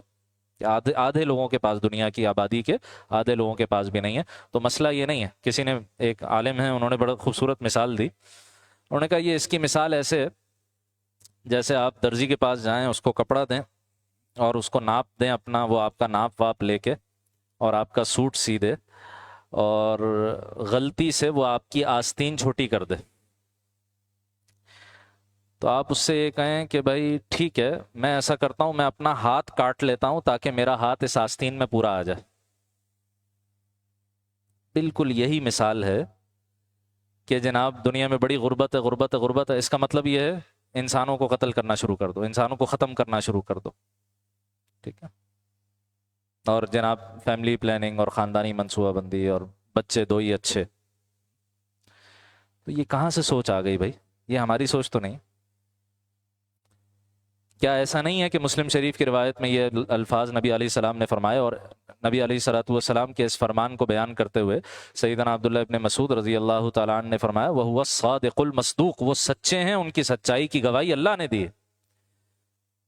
کہ آدھے لوگوں کے پاس، دنیا کی آبادی کے آدھے لوگوں کے پاس بھی نہیں ہے۔ تو مسئلہ یہ نہیں ہے، کسی نے، ایک عالم ہے، انہوں نے بڑا خوبصورت مثال دی، انہوں نے کہا یہ اس کی مثال ایسے ہے جیسے آپ درزی کے پاس جائیں، اس کو کپڑا دیں اور اس کو ناپ دیں اپنا، وہ آپ کا ناپ واپ لے کے اور آپ کا سوٹ سی دے، اور غلطی سے وہ آپ کی آستین چھوٹی کر دے، تو آپ اس سے یہ کہیں کہ بھائی ٹھیک ہے، میں ایسا کرتا ہوں، میں اپنا ہاتھ کاٹ لیتا ہوں تاکہ میرا ہاتھ اس آستین میں پورا آ جائے۔ بالکل یہی مثال ہے کہ جناب دنیا میں بڑی غربت ہے، غربت ہے، غربت ہے، اس کا مطلب یہ ہے انسانوں کو قتل کرنا شروع کر دو، انسانوں کو ختم کرنا شروع کر دو، ٹھیک ہے؟ اور جناب فیملی پلاننگ اور خاندانی منصوبہ بندی اور بچے دو ہی اچھے، تو یہ کہاں سے سوچ آ گئی بھائی؟ یہ ہماری سوچ تو نہیں۔ کیا ایسا نہیں ہے کہ مسلم شریف کی روایت میں یہ الفاظ نبی علیہ السلام نے فرمائے، اور نبی علیہ الصلوۃ والسلام کے اس فرمان کو بیان کرتے ہوئے سیدنا عبداللہ ابن مسعود رضی اللہ تعالیٰ عنہ نے فرمایا وَهُوَ الصَّادِقُ الْمَصْدُوقُ، وہ سچے ہیں، ان کی سچائی کی گواہی اللہ نے دی ہے۔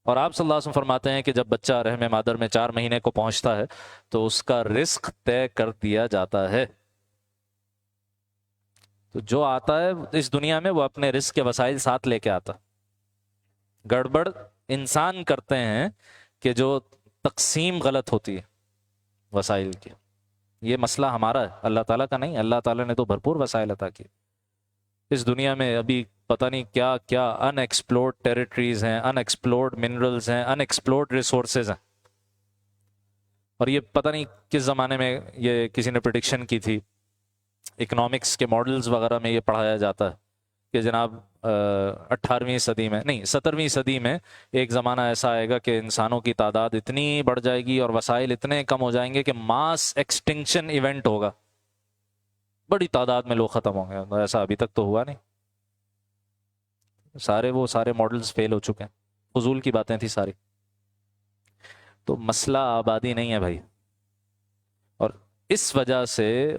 اور آپ صلی اللہ علیہ وسلم فرماتے ہیں کہ جب بچہ رحم مادر میں 4 مہینے کو پہنچتا ہے تو اس کا رزق طے کر دیا جاتا ہے۔ تو جو آتا ہے اس دنیا میں وہ اپنے رزق کے وسائل ساتھ لے کے آتا۔ گڑبڑ انسان کرتے ہیں کہ جو تقسیم غلط ہوتی ہے وسائل کی، یہ مسئلہ ہمارا ہے، اللہ تعالیٰ کا نہیں۔ اللہ تعالیٰ نے تو بھرپور وسائل عطا کی۔ اس دنیا میں ابھی پتہ نہیں کیا کیا ان ایکسپلورڈ ٹیریٹریز ہیں، ان ایکسپلورڈ منرلز ہیں، ان ایکسپلورڈ ریسورسز ہیں، اور یہ پتہ نہیں کس زمانے میں یہ کسی نے پریڈکشن کی تھی، اکنامکس کے ماڈلز وغیرہ میں یہ پڑھایا جاتا ہے کہ جناب 18ویں صدی میں نہیں 17ویں صدی میں ایک زمانہ ایسا آئے گا کہ انسانوں کی تعداد اتنی بڑھ جائے گی اور وسائل اتنے کم ہو جائیں گے کہ ماس ایکسٹنکشن ایونٹ ہوگا، بڑی تعداد میں لوگ ختم ہوں گے۔ ایسا ابھی تک تو ہوا نہیں، سارے ماڈلز فیل ہو چکے ہیں، فضول کی باتیں تھی ساری۔ تو مسئلہ آبادی نہیں ہے بھائی، اور اس وجہ سے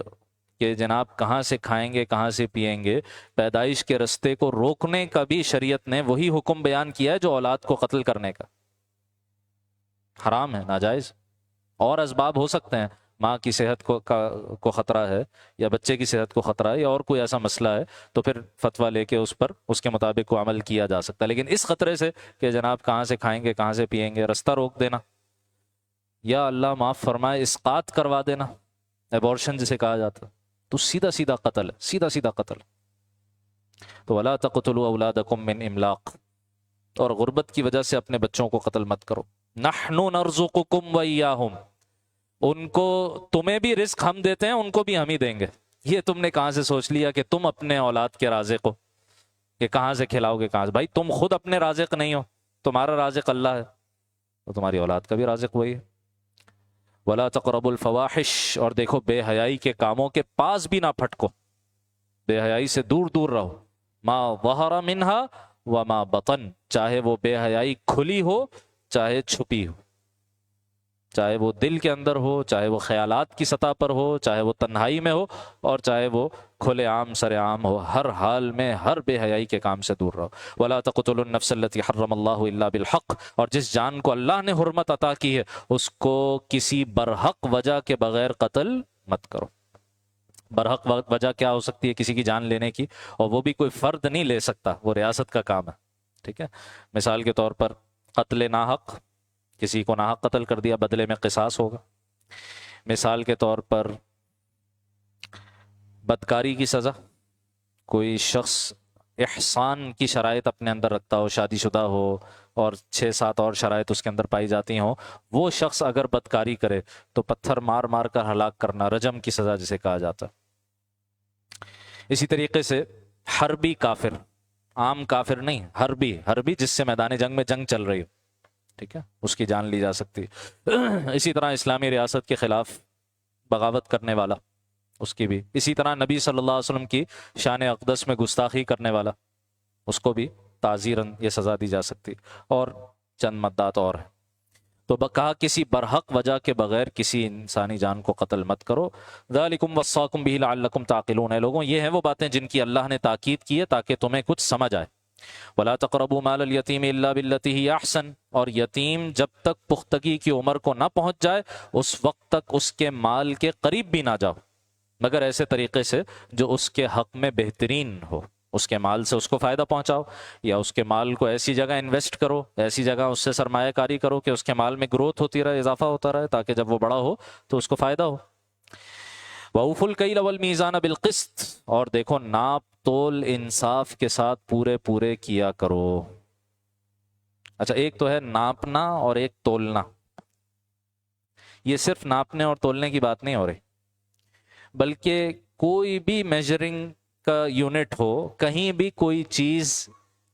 کہ جناب کہاں سے کھائیں گے، کہاں سے پئیں گے، پیدائش کے رستے کو روکنے کا بھی شریعت نے وہی حکم بیان کیا ہے جو اولاد کو قتل کرنے کا۔ حرام ہے، ناجائز۔ اور اسباب ہو سکتے ہیں، ماں کی صحت کو خطرہ ہے، یا بچے کی صحت کو خطرہ ہے، یا اور کوئی ایسا مسئلہ ہے، تو پھر فتویٰ لے کے اس پر اس کے مطابق کو عمل کیا جا سکتا ہے۔ لیکن اس خطرے سے کہ جناب کہاں سے کھائیں گے، کہاں سے پئیں گے، رستہ روک دینا، یا اللہ معاف فرمائے اسقاط کروا دینا، ایبورشن جسے کہا جاتا ہے، تو سیدھا سیدھا قتل ہے، سیدھا سیدھا قتل۔ تو وَلَا تَقْتُلُوا أَوْلَادَكُم مِّنْ إِمْلَاقٍ، اور غربت کی وجہ سے اپنے بچوں کو قتل مت کرو۔ نَحْنُ نَرْزُقُكُمْ وَإِيَّاهُمْ، ان کو تمہیں بھی رزق ہم دیتے ہیں، ان کو بھی ہم ہی دیں گے۔ یہ تم نے کہاں سے سوچ لیا کہ تم اپنے اولاد کے رازق ہو، کہ کہاں سے کھلاؤ گے، کہاں سے؟ بھائی تم خود اپنے رازق نہیں ہو، تمہارا رازق اللہ ہے، تو تمہاری اولاد کا بھی رازق وہی ہے۔ وَلَا تَقْرَبُوا الْفَوَاحِشَ، اور دیکھو بے حیائی کے کاموں کے پاس بھی نہ پھٹکو، بے حیائی سے دور دور رہو۔ ما ظہر منہا وما بطن، چاہے وہ بے حیائی کھلی ہو چاہے چھپی ہو، چاہے وہ دل کے اندر ہو، چاہے وہ خیالات کی سطح پر ہو، چاہے وہ تنہائی میں ہو، اور چاہے وہ کھلے عام سر عام ہو، ہر حال میں ہر بے حیائی کے کام سے دور رہو۔ وَلَا تَقْتُلُوا النَّفْسَ الَّتِي حَرَّمَ اللَّهُ إِلَّا بِالْحَقِّ، اور جس جان کو اللہ نے حرمت عطا کی ہے اس کو کسی برحق وجہ کے بغیر قتل مت کرو۔ برحق وجہ کیا ہو سکتی ہے؟ کسی کی جان لینے کی، اور وہ بھی کوئی فرد نہیں لے سکتا، وہ ریاست کا کام ہے، ٹھیک ہے؟ مثال کے طور پر قتل ناحق، کسی کو ناحق قتل کر دیا، بدلے میں قصاص ہوگا۔ مثال کے طور پر بدکاری کی سزا، کوئی شخص احسان کی شرائط اپنے اندر رکھتا ہو، شادی شدہ ہو اور 6-7 اور شرائط اس کے اندر پائی جاتی ہوں، وہ شخص اگر بدکاری کرے تو پتھر مار مار کر ہلاک کرنا، رجم کی سزا جسے کہا جاتا ہے۔ اسی طریقے سے حربی کافر، عام کافر نہیں، حربی جس سے میدان جنگ میں جنگ چل رہی ہو، ٹھیک ہے، اس کی جان لی جا سکتی۔ اسی طرح اسلامی ریاست کے خلاف بغاوت کرنے والا، اس کی بھی۔ اسی طرح نبی صلی اللہ علیہ وسلم کی شان اقدس میں گستاخی کرنے والا، اس کو بھی تعزیراً یہ سزا دی جا سکتی، اور چند مدات اور ہیں۔ تو کہا کسی برحق وجہ کے بغیر کسی انسانی جان کو قتل مت کرو. ذالکم وصاکم بہ لعلکم تعقلون. اے لوگوں، یہ ہیں وہ باتیں جن کی اللہ نے تاکید کی ہے تاکہ تمہیں کچھ سمجھ آئے. ولا تقربوا مال الیتیم الا بالتی ہی احسن. اور یتیم جب تک پختگی کی عمر کو نہ پہنچ جائے اس وقت تک اس کے مال کے قریب بھی نہ جاؤ، مگر ایسے طریقے سے جو اس کے حق میں بہترین ہو. اس کے مال سے اس کو فائدہ پہنچاؤ، یا اس کے مال کو ایسی جگہ انویسٹ کرو، ایسی جگہ اس سے سرمایہ کاری کرو کہ اس کے مال میں گروتھ ہوتی رہے، اضافہ ہوتا رہے، تاکہ جب وہ بڑا ہو تو اس کو فائدہ ہو. وَأَوْفُوا الْكَيْلَ وَالْمِيزَانَ بِالْقِسْطِ. اور دیکھو ناپ تول انصاف کے ساتھ پورے پورے کیا کرو. اچھا، ایک تو ہے ناپنا اور ایک تولنا. یہ صرف ناپنے اور تولنے کی بات نہیں ہو رہی، بلکہ کوئی بھی میجرنگ کا یونٹ ہو، کہیں بھی کوئی چیز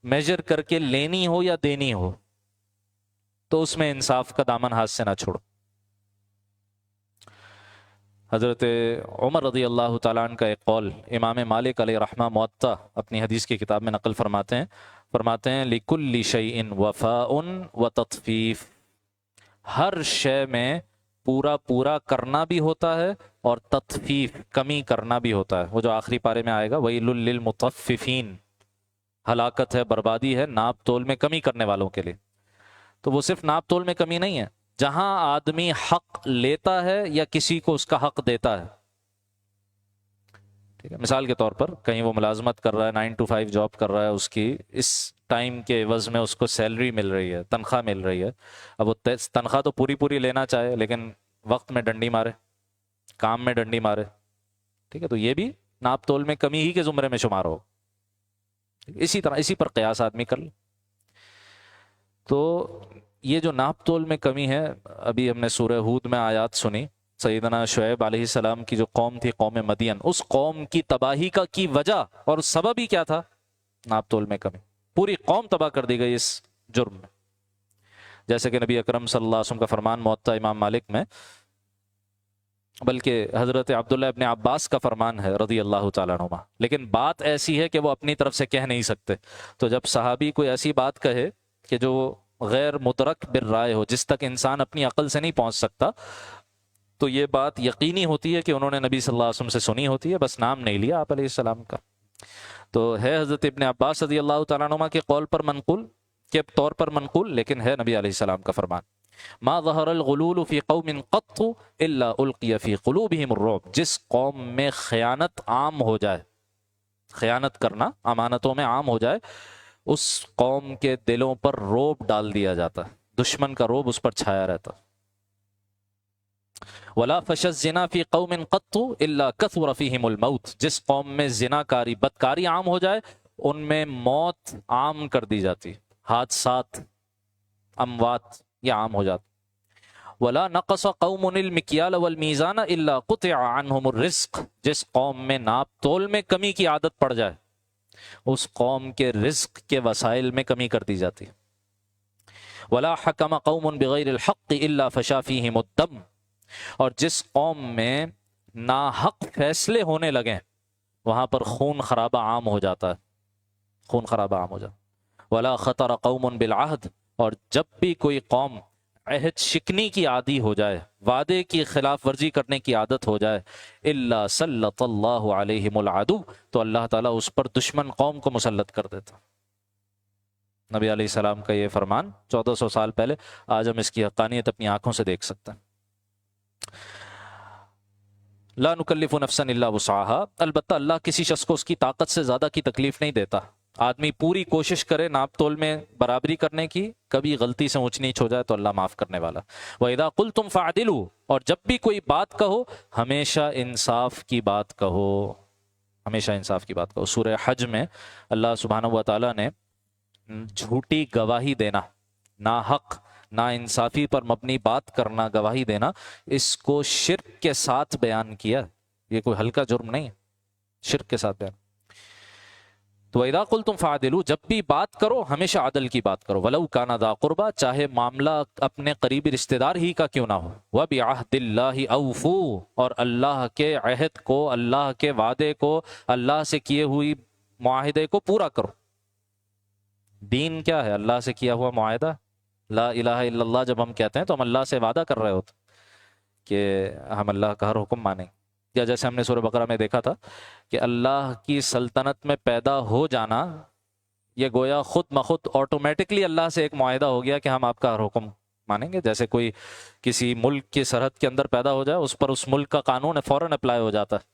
میجر کر کے لینی ہو یا دینی ہو تو اس میں انصاف کا دامن ہاتھ سے نہ چھوڑو. حضرت عمر رضی اللہ تعالیٰ عنہ کا ایک قول امام مالک علیہ رحمہ موطا اپنی حدیث کی کتاب میں نقل فرماتے ہیں لِكُلِّ شَيْءٍ وَفَاءٌ وَتَطْفِيفٌ. ہر شے میں پورا پورا کرنا بھی ہوتا ہے اور تطفیف کمی کرنا بھی ہوتا ہے. وہ جو آخری پارے میں آئے گا وَيْلٌ لِّلْمُطَفِّفِينَ، ہلاکت ہے، بربادی ہے ناپ تول میں کمی کرنے والوں کے لیے. تو وہ صرف ناپ تول میں کمی نہیں ہے، جہاں آدمی حق لیتا ہے یا کسی کو اس کا حق دیتا ہے. ٹھیک ہے، مثال کے طور پر کہیں وہ ملازمت کر رہا ہے، 9 to 5 جاب کر رہا ہے، اس کی اس ٹائم کے عوض میں اس کو سیلری مل رہی ہے، تنخواہ مل رہی ہے. اب وہ تنخواہ تو پوری پوری لینا چاہے لیکن وقت میں ڈنڈی مارے، کام میں ڈنڈی مارے. ٹھیک ہے، تو یہ بھی ناپ تول میں کمی ہی کے زمرے میں شمار ہو. اسی طرح اسی پر قیاس آدمی کر لے. تو یہ جو ناپ تول میں کمی ہے، ابھی ہم نے سورہ ہود میں آیات سنی، سیدنا شعیب علیہ السلام کی جو قوم تھی، قوم مدین، اس قوم کی تباہی کی وجہ اور سبب ہی کیا تھا؟ ناپ تول میں کمی. پوری قوم تباہ کر دی گئی اس جرم میں. جیسے کہ نبی اکرم صلی اللہ علیہ وسلم کا فرمان موطا امام مالک میں، بلکہ حضرت عبداللہ ابن عباس کا فرمان ہے رضی اللہ تعالیٰ عنہما. لیکن بات ایسی ہے کہ وہ اپنی طرف سے کہہ نہیں سکتے. تو جب صحابی کوئی ایسی بات کہے کہ جو غیر مدرک بالرائے ہو، جس تک انسان اپنی عقل سے نہیں پہنچ سکتا، تو یہ بات یقینی ہوتی ہے کہ انہوں نے نبی صلی اللہ علیہ وسلم سے سنی ہوتی ہے، بس نام نہیں لیا آپ علیہ السلام کا. تو ہے حضرت ابن عباس رضی اللہ تعالیٰ عنہما کے قول پر منقول، کے طور پر منقول، لیکن ہے نبی علیہ السلام کا فرمان. ما ظہر الغلول فی قوم قط الا القی فی قلوبہم الرعب. جس قوم میں خیانت عام ہو جائے، خیانت کرنا امانتوں میں عام ہو جائے، اس قوم کے دلوں پر روب ڈال دیا جاتا ہے، دشمن کا روب اس پر چھایا رہتا. ولا فش الزنا فی قوم قط الا کثر فیہم الموت. جس قوم میں زنا کاری، بدکاری عام ہو جائے، ان میں موت عام کر دی جاتی، حادثات، اموات یہ عام ہو جاتا. ولا نقص قوم المکیال والمیزان الا قطع عنہم الرزق. جس قوم میں ناپ تول میں کمی کی عادت پڑ جائے، اس قوم کے رزق کے وسائل میں کمی کر دی جاتی. ولا حکم قوم بغیر الحق الا فشا فیہم الدم. اور جس قوم میں ناحق فیصلے ہونے لگیں، وہاں پر خون خرابہ عام ہو جاتا ہے، خون خرابہ عام ہو جاتا. ولا خطر قوم بالعہد. اور جب بھی کوئی قوم عہد شکنی کی عادی ہو جائے، وعدے کی خلاف ورزی کرنے کی عادت ہو جائے، الا سلط اللہ علیہم العدو. تو اللہ تعالیٰ اس پر دشمن قوم کو مسلط کر دیتا. نبی علیہ السلام کا یہ فرمان 1400 سال پہلے، آج ہم اس کی حقانیت اپنی آنکھوں سے دیکھ سکتے ہیں. لا نکلف نفسا الا وسعها. البتہ اللہ کسی شخص کو اس کی طاقت سے زیادہ کی تکلیف نہیں دیتا. آدمی پوری کوشش کرے ناپ تول میں برابری کرنے کی، کبھی غلطی سے اونچ نیچ ہو جائے تو اللہ معاف کرنے والا. وَإِذَا قُلْتُمْ فَعْدِلُوا. اور جب بھی کوئی بات کہو، ہمیشہ انصاف کی بات کہو، ہمیشہ انصاف کی بات کہو. سورہ حج میں اللہ سبحانہ و تعالیٰ نے جھوٹی گواہی دینا، ناحق نا انصافی پر مبنی بات کرنا، گواہی دینا، اس کو شرک کے ساتھ بیان کیا. یہ کوئی ہلکا جرم نہیں ہے، شرک کے ساتھ بیان. تو اذا قلتم فعدلوا، جب بھی بات کرو ہمیشہ عدل کی بات کرو. ولو کان ذا قربا، چاہے معاملہ اپنے قریبی رشتہ دار ہی کا کیوں نہ ہو. وبعہد اللہ اوفوا، اور اللہ کے عہد کو، اللہ کے وعدے کو، اللہ سے کیے ہوئی معاہدے کو پورا کرو. دین کیا ہے؟ اللہ سے کیا ہوا معاہدہ، لا الہ الا اللہ جب ہم کہتے ہیں تو ہم اللہ سے وعدہ کر رہے ہوتے کہ ہم اللہ کا ہر حکم مانیں گے. یا جیسے ہم نے سورہ بقرہ میں دیکھا تھا کہ اللہ کی سلطنت میں پیدا ہو جانا یہ گویا خود بخود آٹومیٹکلی اللہ سے ایک معاہدہ ہو گیا کہ ہم آپ کا ہر حکم مانیں گے. جیسے کوئی کسی ملک کی سرحد کے اندر پیدا ہو جائے اس پر اس ملک کا قانون فوراً اپلائی ہو جاتا ہے.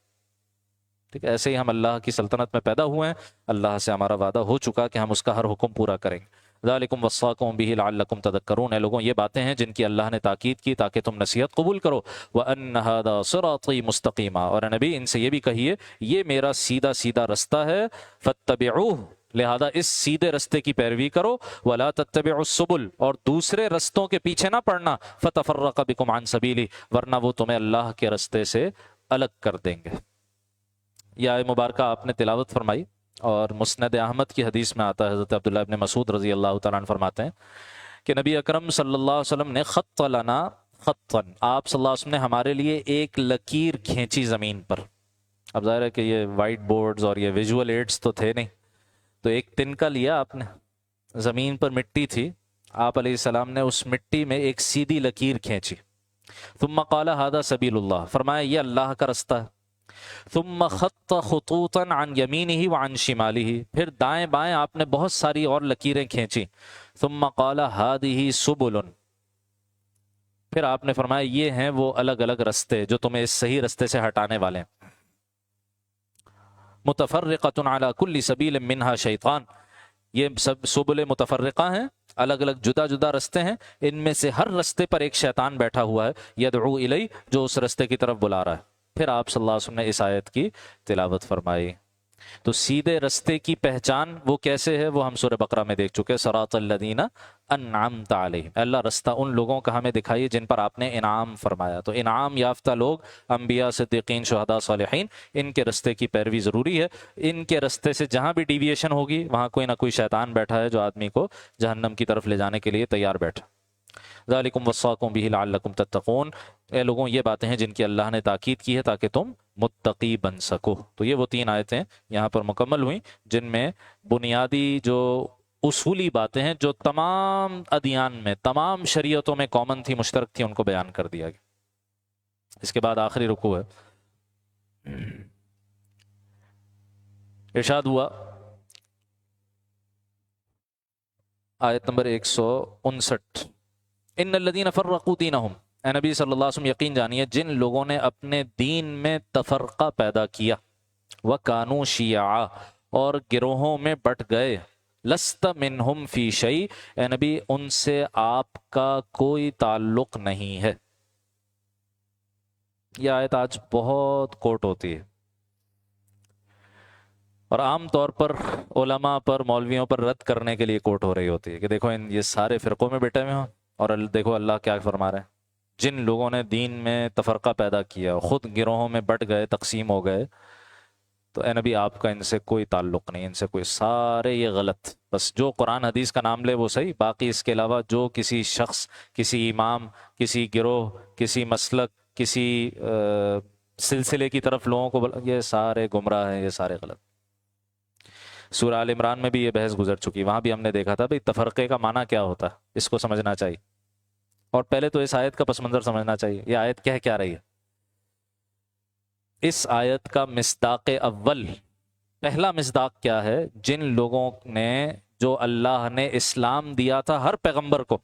ٹھیک ہے، ایسے ہی ہم اللہ کی سلطنت میں پیدا ہوئے ہیں، اللہ سے ہمارا وعدہ ہو چکا کہ ہم اس کا ہر حکم پورا کریں گے. ذالکم وصاکم بہ لعلکم تذکرون. اے لوگوں، یہ باتیں ہیں جن کی اللہ نے تاکید کی تاکہ تم نصیحت قبول کرو. وَأَنَّ هَذَا صِرَاطِي مُسْتَقِيمًا. اور اے نبی ان سے یہ بھی کہیے یہ میرا سیدھا سیدھا رستہ ہے. فَاتَّبِعُوهُ، لہذا اس سیدھے رستے کی پیروی کرو. وَلَا تَتَّبِعُوا السُّبُلَ، اور دوسرے رستوں کے پیچھے نہ پڑنا. فَتَفَرَّقَ بِكُمْ عَنْ سَبِيلِهِ، ورنہ وہ تمہیں اللہ کے رستے سے الگ کر دیں گے. یہ آیت مبارکہ آپ نے تلاوت فرمائی، اور مسند احمد کی حدیث میں آتا ہے، حضرت عبداللہ ابن مسعود رضی اللہ تعالیٰ عنہ فرماتے ہیں کہ نبی اکرم صلی اللہ علیہ وسلم نے خط لنا خطن، آپ صلی اللہ علیہ وسلم نے ہمارے لیے ایک لکیر کھینچی زمین پر. اب ظاہر ہے کہ یہ وائٹ بورڈز اور یہ ویژول ایڈز تو تھے نہیں، تو ایک تنکا لیا آپ نے، زمین پر مٹی تھی، آپ علیہ السلام نے اس مٹی میں ایک سیدھی لکیر کھینچی. ثم قال هذا سبیل اللہ، فرمایا یہ اللہ کا رستہ ہے. ثم خط خطوطا عن یمینہ وعن شمالہ، پھر دائیں بائیں آپ نے بہت ساری اور لکیریں کھینچی. ثم قال هذه سبل، پھر آپ نے فرمایا یہ ہیں وہ الگ الگ رستے جو تمہیں اس صحیح رستے سے ہٹانے والے ہیں. متفرقۃ علی کل سبیل منہا شیطان، یہ سب سبل متفرقہ ہیں، الگ الگ جدا جدا رستے ہیں، ان میں سے ہر رستے پر ایک شیطان بیٹھا ہوا ہے، یدعو الی، جو اس رستے کی طرف بلا رہا ہے. پھر آپ صلی اللہ علیہ وسلم نے اس آیت کی تلاوت فرمائی. تو سیدھے رستے کی پہچان وہ کیسے ہے وہ ہم سورہ بقرہ میں دیکھ چکے. صراط الذین انعمت علیہم، اللہ رستہ ان لوگوں کا ہمیں دکھائیے جن پر آپ نے انعام فرمایا. تو انعام یافتہ لوگ انبیاء، صدیقین، شہداء، صالحین، ان کے رستے کی پیروی ضروری ہے. ان کے رستے سے جہاں بھی ڈیویشن ہوگی وہاں کوئی نہ کوئی شیطان بیٹھا ہے جو آدمی کو جہنم کی طرف لے جانے کے لیے تیار بیٹھا. ذالکم وصاکم بہ لعلکم تتقون. اے لوگوں، یہ باتیں ہیں جن کی اللہ نے تاکید کی ہے تاکہ تم متقی بن سکو. تو یہ وہ 3 آیتیں یہاں پر مکمل ہوئیں جن میں بنیادی جو اصولی باتیں ہیں جو تمام ادیان میں، تمام شریعتوں میں کامن تھی، مشترک تھی، ان کو بیان کر دیا گیا. اس کے بعد آخری رکوع ہے. ارشاد ہوا آیت نمبر 159، ان الذین فرقوا دینہم، اے نبی صلی اللہ علیہ وسلم یقین جانیے جن لوگوں نے اپنے دین میں تفرقہ پیدا کیا، وَكَانُوا شِيَعًا، اور گروہوں میں بٹ گئے، لست منہم فی شیء، اے نبی ان سے آپ کا کوئی تعلق نہیں ہے. یہ آیت آج بہت کوٹ ہوتی ہے اور عام طور پر علماء پر، مولویوں پر رد کرنے کے لیے کوٹ ہو رہی ہوتی ہے کہ دیکھو یہ سارے فرقوں میں بیٹھے ہوئے ہوں اور دیکھو اللہ کیا فرما رہے ہیں. جن لوگوں نے دین میں تفرقہ پیدا کیا، خود گروہوں میں بٹ گئے، تقسیم ہو گئے، تو اے نبی آپ کا ان سے کوئی تعلق نہیں، ان سے کوئی، سارے یہ غلط. بس جو قرآن حدیث کا نام لے وہ صحیح، باقی اس کے علاوہ جو کسی شخص، کسی امام، کسی گروہ، کسی مسلک، کسی سلسلے کی طرف لوگوں کو یہ سارے گمراہ ہیں، یہ سارے غلط. سورہ آل عمران میں بھی یہ بحث گزر چکی، وہاں بھی ہم نے دیکھا تھا بھئی تفرقے کا معنی کیا ہوتا ہے، اس کو سمجھنا چاہیے. اور پہلے تو اس آیت کا پس منظر سمجھنا چاہیے، یہ آیت کہہ کیا رہی ہے. اس آیت کا مصداق اول، پہلا مصداق کیا ہے؟ جن لوگوں نے، جو اللہ نے اسلام دیا تھا ہر پیغمبر کو.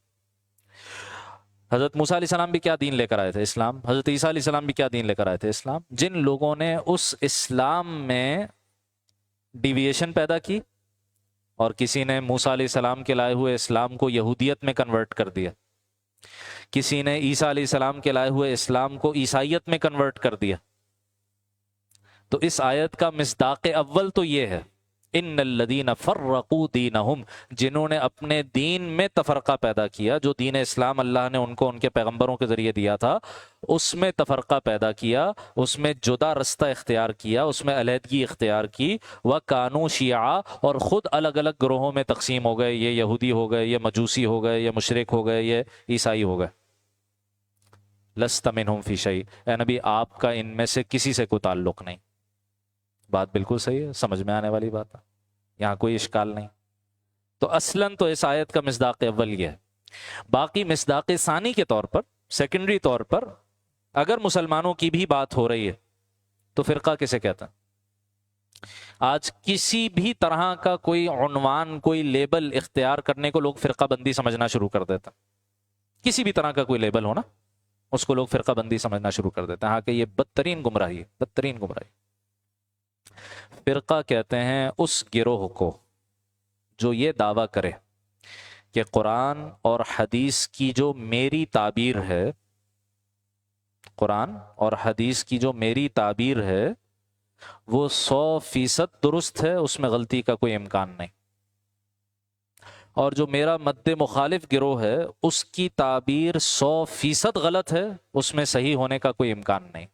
حضرت موسیٰ علیہ السلام بھی کیا دین لے کر آئے تھے؟ اسلام. حضرت عیسیٰ علیہ السلام بھی کیا دین لے کر آئے تھے؟ اسلام. جن لوگوں نے اس اسلام میں ڈیویشن پیدا کی، اور کسی نے موسیٰ علیہ السلام کے لائے ہوئے اسلام کو یہودیت میں کنورٹ کر دیا، کسی نے عیسیٰ علیہ السلام کے لائے ہوئے اسلام کو عیسائیت میں کنورٹ کر دیا، تو اس آیت کا مصداق اول تو یہ ہے، ان الذین فرقوا دینہم، جنہوں نے اپنے دین میں تفرقہ پیدا کیا. جو دین اسلام اللہ نے ان کو ان کے پیغمبروں کے ذریعے دیا تھا، اس میں تفرقہ پیدا کیا، اس میں جدا رستہ اختیار کیا، اس میں علیحدگی اختیار کی. وَكَانُوا شِيَعًا، اور خود الگ الگ گروہوں میں تقسیم ہو گئے، یہ یہودی ہو گئے، یہ مجوسی ہو گئے، یہ مشرک ہو گئے، یہ عیسائی ہو گئے. لست منہم فی شیء، اے نبی آپ کا ان میں سے کسی سے کوئی تعلق نہیں. بات بالکل صحیح ہے، سمجھ میں آنے والی بات ہے، یہاں کوئی اشکال نہیں. تو اصلاً تو اس آیت کا مصداق اول یہ ہے باقی مصداق ثانی کے طور پر، سیکنڈری طور پر اگر مسلمانوں کی بھی بات ہو رہی ہے تو فرقہ کسے کہتا ہے؟ آج کسی بھی طرح کا کوئی عنوان، کوئی لیبل اختیار کرنے کو لوگ فرقہ بندی سمجھنا شروع کر دیتے ہیں۔ کسی بھی طرح کا کوئی لیبل ہونا، اس کو لوگ فرقہ بندی سمجھنا شروع کر دیتے ہیں۔ ہاں کہ یہ بدترین گمراہی ہے، بدترین گمراہی۔ فرقہ کہتے ہیں اس گروہ کو جو یہ دعویٰ کرے کہ قرآن اور حدیث کی جو میری تعبیر ہے، قرآن اور حدیث کی جو میری تعبیر ہے وہ 100% درست ہے، اس میں غلطی کا کوئی امکان نہیں، اور جو میرا مد مخالف گروہ ہے اس کی تعبیر 100% غلط ہے، اس میں صحیح ہونے کا کوئی امکان نہیں۔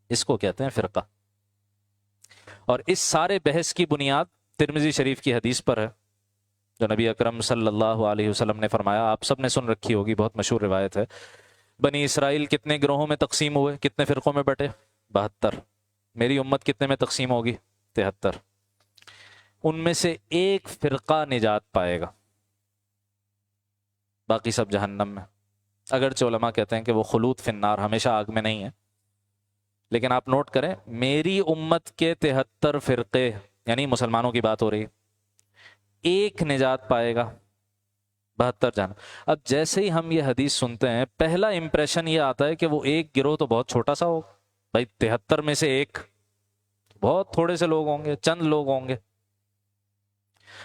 اس کو کہتے ہیں فرقہ۔ اور اس سارے بحث کی بنیاد ترمذی شریف کی حدیث پر ہے، جو نبی اکرم صلی اللہ علیہ وسلم نے فرمایا، آپ سب نے سن رکھی ہوگی، بہت مشہور روایت ہے، بنی اسرائیل کتنے گروہوں میں تقسیم ہوئے، کتنے فرقوں میں بٹے؟ 72۔ میری امت کتنے میں تقسیم ہوگی؟ 73۔ ان میں سے ایک فرقہ نجات پائے گا، باقی سب جہنم میں۔ اگرچہ علماء کہتے ہیں کہ وہ خلود فی النار، ہمیشہ آگ میں نہیں ہے، لیکن آپ نوٹ کریں میری امت کے 73 فرقے، یعنی مسلمانوں کی بات ہو رہی ہے، ایک نجات پائے گا، 72 جہنم۔ اب جیسے ہی ہم یہ حدیث سنتے ہیں پہلا امپریشن یہ آتا ہے کہ وہ ایک گروہ تو بہت چھوٹا سا ہو، بھائی 73 میں سے ایک، بہت تھوڑے سے لوگ ہوں گے، چند لوگ ہوں گے۔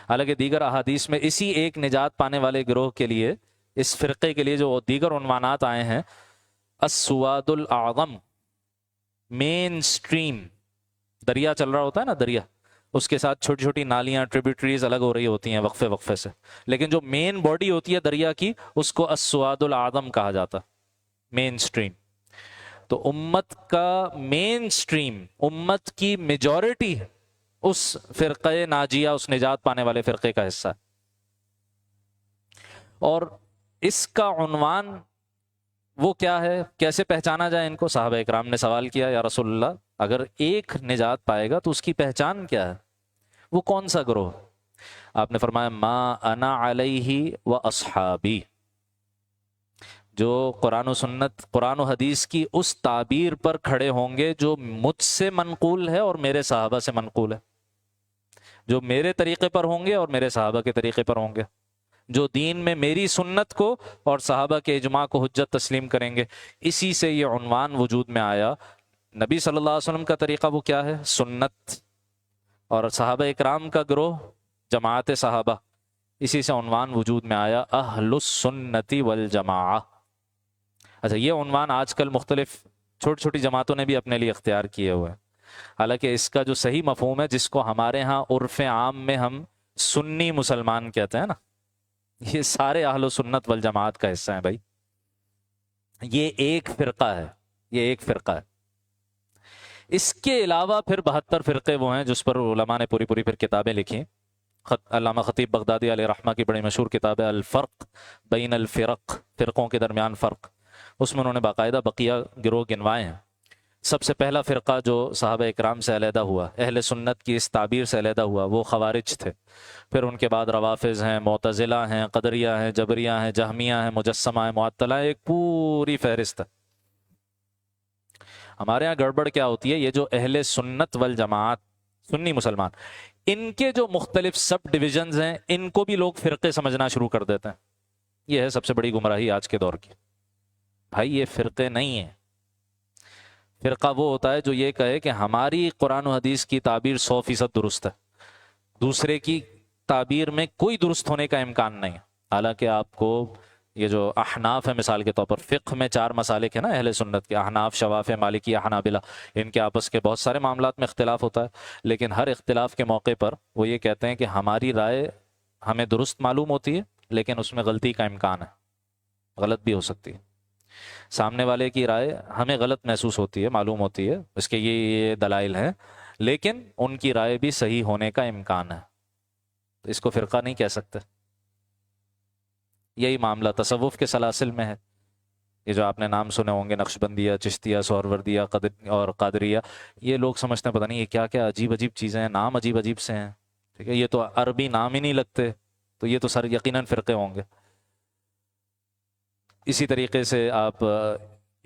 حالانکہ دیگر احادیث میں اسی ایک نجات پانے والے گروہ کے لیے، اس فرقے کے لیے جو دیگر عنوانات آئے ہیں، السواد الاعظم، مین سٹریم، دریا چل رہا ہوتا ہے نا، دریا، اس کے ساتھ چھوٹی چھوٹی نالیاں، ٹریبیوٹریز الگ ہو رہی ہوتی ہیں وقفے وقفے سے، لیکن جو مین باڈی ہوتی ہے دریا کی، اس کو السواد الاعظم کہا جاتا، مین سٹریم۔ تو امت کا مین سٹریم، امت کی میجورٹی اس فرقہ ناجیہ، اس نجات پانے والے فرقے کا حصہ ہے۔ اور اس کا عنوان وہ کیا ہے، کیسے پہچانا جائے ان کو؟ صحابہ اکرام نے سوال کیا، یا رسول اللہ اگر ایک نجات پائے گا تو اس کی پہچان کیا ہے، وہ کون سا گروہ؟ آپ نے فرمایا ما انا علیہ و اصحابی، جو قرآن و سنت، قرآن و حدیث کی اس تعبیر پر کھڑے ہوں گے جو مجھ سے منقول ہے اور میرے صحابہ سے منقول ہے، جو میرے طریقے پر ہوں گے اور میرے صحابہ کے طریقے پر ہوں گے، جو دین میں میری سنت کو اور صحابہ کے اجماع کو حجت تسلیم کریں گے۔ اسی سے یہ عنوان وجود میں آیا۔ نبی صلی اللہ علیہ وسلم کا طریقہ وہ کیا ہے؟ سنت، اور صحابہ اکرام کا گروہ جماعت صحابہ، اسی سے عنوان وجود میں آیا، اہل السنت والجماعہ۔ اچھا، یہ عنوان آج کل مختلف چھوٹی چھوٹی جماعتوں نے بھی اپنے لیے اختیار کیے ہوئے ہیں، حالانکہ اس کا جو صحیح مفہوم ہے، جس کو ہمارے ہاں عرف عام میں ہم سنی مسلمان کہتے ہیں نا، یہ سارے اہل سنت والجماعت کا حصہ ہیں بھائی۔ یہ ایک فرقہ ہے، یہ ایک فرقہ ہے۔ اس کے علاوہ پھر 72 فرقے وہ ہیں جس پر علماء نے پوری پھر کتابیں لکھی۔ علامہ خطیب بغدادی علیہ رحمہ کی بڑی مشہور کتاب ہے الفرق بین الفرق، فرقوں کے درمیان فرق، اس میں انہوں نے باقاعدہ بقیہ گروہ گنوائے ہیں۔ سب سے پہلا فرقہ جو صحابہ اکرام سے علیحدہ ہوا، اہل سنت کی اس تعبیر سے علیحدہ ہوا، وہ خوارج تھے۔ پھر ان کے بعد روافظ ہیں، معتزلہ ہیں، قدریہ ہیں، جبریہ ہیں، جہمیہ ہیں، مجسمہ ہیں، معطلہ، ایک پوری فہرست ہے۔ ہمارے ہاں گڑبڑ کیا ہوتی ہے، یہ جو اہل سنت والجماعت، سنی مسلمان، ان کے جو مختلف سب ڈویژنز ہیں، ان کو بھی لوگ فرقے سمجھنا شروع کر دیتے ہیں۔ یہ ہے سب سے بڑی گمراہی آج کے دور کی۔ بھائی یہ فرقے نہیں ہیں۔ فرقہ وہ ہوتا ہے جو یہ کہے کہ ہماری قرآن و حدیث کی تعبیر 100% درست ہے، دوسرے کی تعبیر میں کوئی درست ہونے کا امکان نہیں ہے۔ حالانکہ آپ کو یہ جو احناف ہے، مثال کے طور پر فقہ میں 4 مسالک ہیں نا اہل سنت کے، احناف، شوافع، مالکی، حنابلہ، ان کے آپس کے بہت سارے معاملات میں اختلاف ہوتا ہے، لیکن ہر اختلاف کے موقع پر وہ یہ کہتے ہیں کہ ہماری رائے ہمیں درست معلوم ہوتی ہے، لیکن اس میں غلطی کا امکان ہے، غلط بھی ہو سکتی ہے۔ سامنے والے کی رائے ہمیں غلط محسوس ہوتی ہے، معلوم ہوتی ہے، اس کے یہ دلائل ہیں، لیکن ان کی رائے بھی صحیح ہونے کا امکان ہے، تو اس کو فرقہ نہیں کہہ سکتے۔ یہی معاملہ تصوف کے سلاسل میں ہے۔ یہ جو آپ نے نام سنے ہوں گے، نقشبندیہ، چشتیہ، سہروردیہ اور قادریہ، یہ لوگ سمجھتے ہیں پتہ نہیں یہ کیا کیا عجیب عجیب چیزیں ہیں، نام عجیب عجیب سے ہیں، ٹھیک ہے، یہ تو عربی نام ہی نہیں لگتے، تو یہ تو سر یقیناً فرقے ہوں گے۔ اسی طریقے سے آپ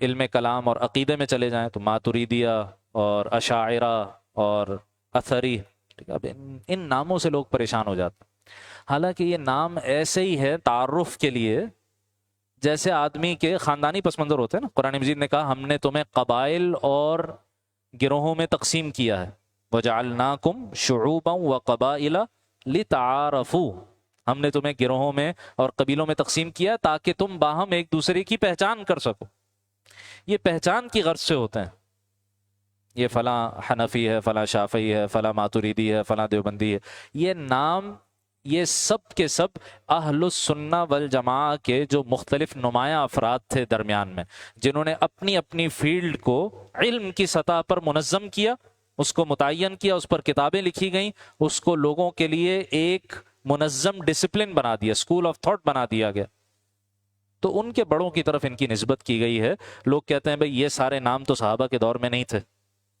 علم کلام اور عقیدے میں چلے جائیں تو ماتریدیہ اور اشاعرہ اور اثری، ٹھیک ہے، اب ان ناموں سے لوگ پریشان ہو جاتے ہیں، حالانکہ یہ نام ایسے ہی ہے تعارف کے لیے جیسے آدمی کے خاندانی پس منظر ہوتے ہیں نا۔ قرآن مجید نے کہا ہم نے تمہیں قبائل اور گروہوں میں تقسیم کیا ہے، وَجَعَلْنَاكُمْ شُعُوبًا وَقَبَائِلَ لِتَعَارَفُوا، ہم نے تمہیں گروہوں میں اور قبیلوں میں تقسیم کیا تاکہ تم باہم ایک دوسرے کی پہچان کر سکو۔ یہ پہچان کی غرض سے ہوتے ہیں، یہ فلاں حنفی ہے، فلاں شافعی ہے، فلاں ماتریدی ہے، فلاں دیوبندی ہے، یہ نام یہ سب کے سب اہل السنہ والجماعہ کے جو مختلف نمایاں افراد تھے درمیان میں، جنہوں نے اپنی اپنی فیلڈ کو علم کی سطح پر منظم کیا، اس کو متعین کیا، اس پر کتابیں لکھی گئیں، اس کو لوگوں کے لیے ایک منظم ڈسپلن بنا دیا، اسکول آف تھاٹ بنا دیا گیا، تو ان کے بڑوں کی طرف ان کی نسبت کی گئی ہے۔ لوگ کہتے ہیں بھئی یہ سارے نام تو صحابہ کے دور میں نہیں تھے،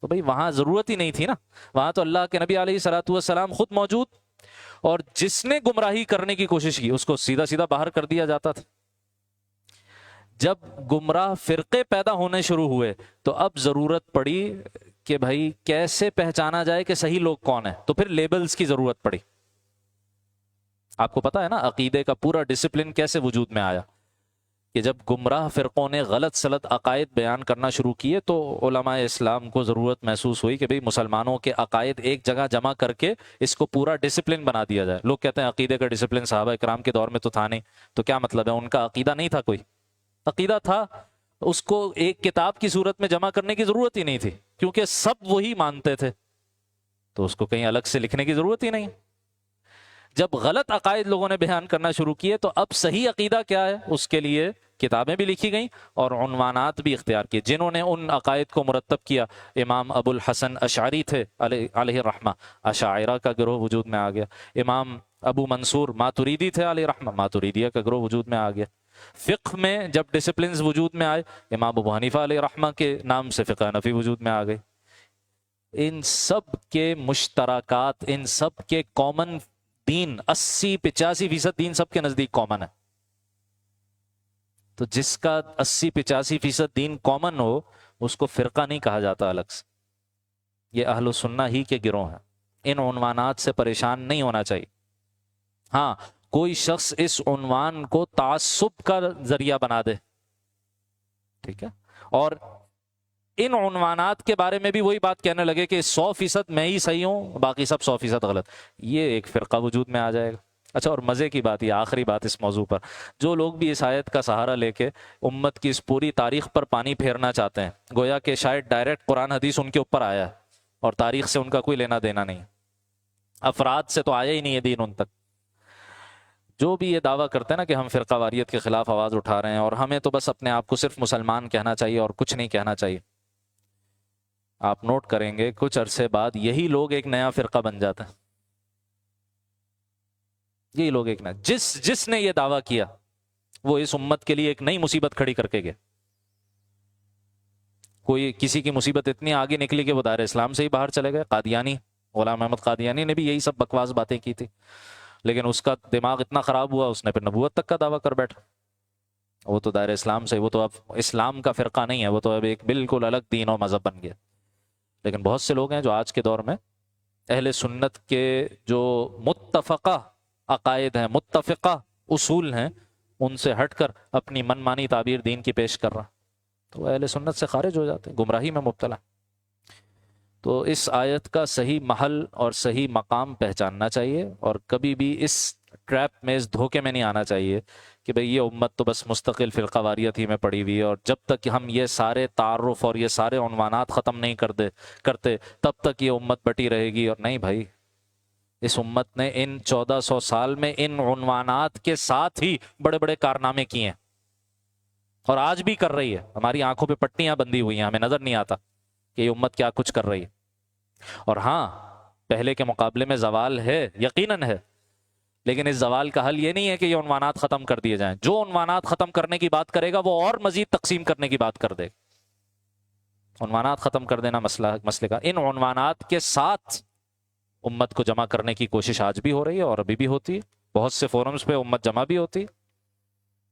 تو بھئی وہاں ضرورت ہی نہیں تھی نا، وہاں تو اللہ کے نبی علیہ الصلوۃ والسلام خود موجود، اور جس نے گمراہی کرنے کی کوشش کی اس کو سیدھا سیدھا باہر کر دیا جاتا تھا۔ جب گمراہ فرقے پیدا ہونے شروع ہوئے تو اب ضرورت پڑی کہ بھائی کیسے پہچانا جائے کہ صحیح لوگ کون ہیں، تو پھر لیبلز کی ضرورت پڑی۔ آپ کو پتا ہے نا عقیدے کا پورا ڈسپلن کیسے وجود میں آیا، کہ جب گمراہ فرقوں نے غلط سلط عقائد بیان کرنا شروع کیے تو علماء اسلام کو ضرورت محسوس ہوئی کہ بھئی مسلمانوں کے عقائد ایک جگہ جمع کر کے اس کو پورا ڈسپلن بنا دیا جائے۔ لوگ کہتے ہیں عقیدے کا ڈسپلن صحابہ کرام کے دور میں تو تھا نہیں، تو کیا مطلب ہے؟ ان کا عقیدہ نہیں تھا، کوئی عقیدہ تھا، اس کو ایک کتاب کی صورت میں جمع کرنے کی ضرورت ہی نہیں تھی، کیونکہ سب وہی مانتے تھے، تو اس کو کہیں الگ سے لکھنے کی ضرورت ہی نہیں۔ جب غلط عقائد لوگوں نے بیان کرنا شروع کیے تو اب صحیح عقیدہ کیا ہے اس کے لیے کتابیں بھی لکھی گئیں اور عنوانات بھی اختیار کیے۔ جنہوں نے ان عقائد کو مرتب کیا امام ابو الحسن اشعری تھے علیہ الرحمہ، اشاعرہ کا گروہ وجود میں آ گیا۔ امام ابو منصور ماتریدی تھے علیہ الرحمہ، ماتریدیہ کا گروہ وجود میں آ گیا۔ فقہ میں جب ڈسپلنز وجود میں آئے امام ابو حنیفہ علیہ الرحمہ کے نام سے فقہ حنفی وجود میں آ گئی۔ ان سب کے مشترکات، ان سب کے کامن دین 80-85% دین سب کے نزدیک کامن ہے، تو جس کا 80-85% دین کامن ہو اس کو فرقہ نہیں کہا جاتا الگ سے، یہ اہل سنہ ہی کے گروہ ہیں۔ ان عنوانات سے پریشان نہیں ہونا چاہیے۔ ہاں کوئی شخص اس عنوان کو تعصب کا ذریعہ بنا دے، ٹھیک ہے، اور ان عنوانات کے بارے میں بھی وہی بات کہنے لگے کہ 100% میں ہی صحیح ہوں باقی سب 100% غلط، یہ ایک فرقہ وجود میں آ جائے گا۔ اچھا، اور مزے کی بات، یہ آخری بات اس موضوع پر، جو لوگ بھی اس آیت کا سہارا لے کے امت کی اس پوری تاریخ پر پانی پھیرنا چاہتے ہیں، گویا کہ شاید ڈائریکٹ قرآن حدیث ان کے اوپر آیا ہے اور تاریخ سے ان کا کوئی لینا دینا نہیں، افراد سے تو آیا ہی نہیں ہے دین ان تک۔ جو بھی یہ دعویٰ کرتے ہیں نا کہ ہم فرقہ واریت کے خلاف آواز اٹھا رہے ہیں اور ہمیں تو بس اپنے آپ کو صرف مسلمان کہنا چاہیے اور کچھ نہیں کہنا چاہیے، آپ نوٹ کریں گے کچھ عرصے بعد یہی لوگ ایک نیا فرقہ بن جاتے ہیں، یہی لوگ ایک نیا، جس نے یہ دعویٰ کیا وہ اس امت کے لیے ایک نئی مصیبت کھڑی کر کے گیا۔ کوئی کسی کی مصیبت اتنی آگے نکلی کہ وہ دائرہ اسلام سے ہی باہر چلے گئے۔ قادیانی، غلام احمد قادیانی نے بھی یہی سب بکواس باتیں کی تھی، لیکن اس کا دماغ اتنا خراب ہوا اس نے پھر نبوت تک کا دعویٰ کر بیٹھا۔ وہ تو دائرہ اسلام سے، وہ تو اب اسلام کا فرقہ نہیں ہے، وہ تو اب ایک بالکل الگ دین و مذہب بن گیا۔ لیکن بہت سے لوگ ہیں جو آج کے دور میں اہل سنت کے جو متفقہ عقائد ہیں، متفقہ اصول ہیں، ان سے ہٹ کر اپنی من مانی تعبیر دین کی پیش کر رہا، تو وہ اہل سنت سے خارج ہو جاتے ہیں، گمراہی میں مبتلا۔ تو اس آیت کا صحیح محل اور صحیح مقام پہچاننا چاہیے، اور کبھی بھی اس ٹریپ میں، اس دھوکے میں نہیں آنا چاہیے کہ بھئی یہ امت تو بس مستقل فرقہ واریت ہی میں پڑی ہوئی ہے، اور جب تک ہم یہ سارے تعارف اور یہ سارے عنوانات ختم نہیں کرتے تب تک یہ امت بٹی رہے گی۔ اور نہیں بھائی، اس امت نے ان 1400 سال میں ان عنوانات کے ساتھ ہی بڑے بڑے کارنامے کیے ہیں، اور آج بھی کر رہی ہے۔ ہماری آنکھوں پہ پٹیاں بندھی ہوئی ہیں، ہمیں نظر نہیں آتا کہ یہ امت کیا کچھ کر رہی ہے۔ اور ہاں، پہلے کے مقابلے میں زوال ہے، یقیناً ہے، لیکن اس زوال کا حل یہ نہیں ہے کہ یہ عنوانات ختم کر دیے جائیں۔ جو عنوانات ختم کرنے کی بات کرے گا وہ اور مزید تقسیم کرنے کی بات کر دے گا۔ عنوانات ختم کر دینا مسئلے کا، ان عنوانات کے ساتھ امت کو جمع کرنے کی کوشش آج بھی ہو رہی ہے اور ابھی بھی ہوتی ہے، بہت سے فورمز پہ امت جمع بھی ہوتی ہے۔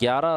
11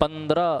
15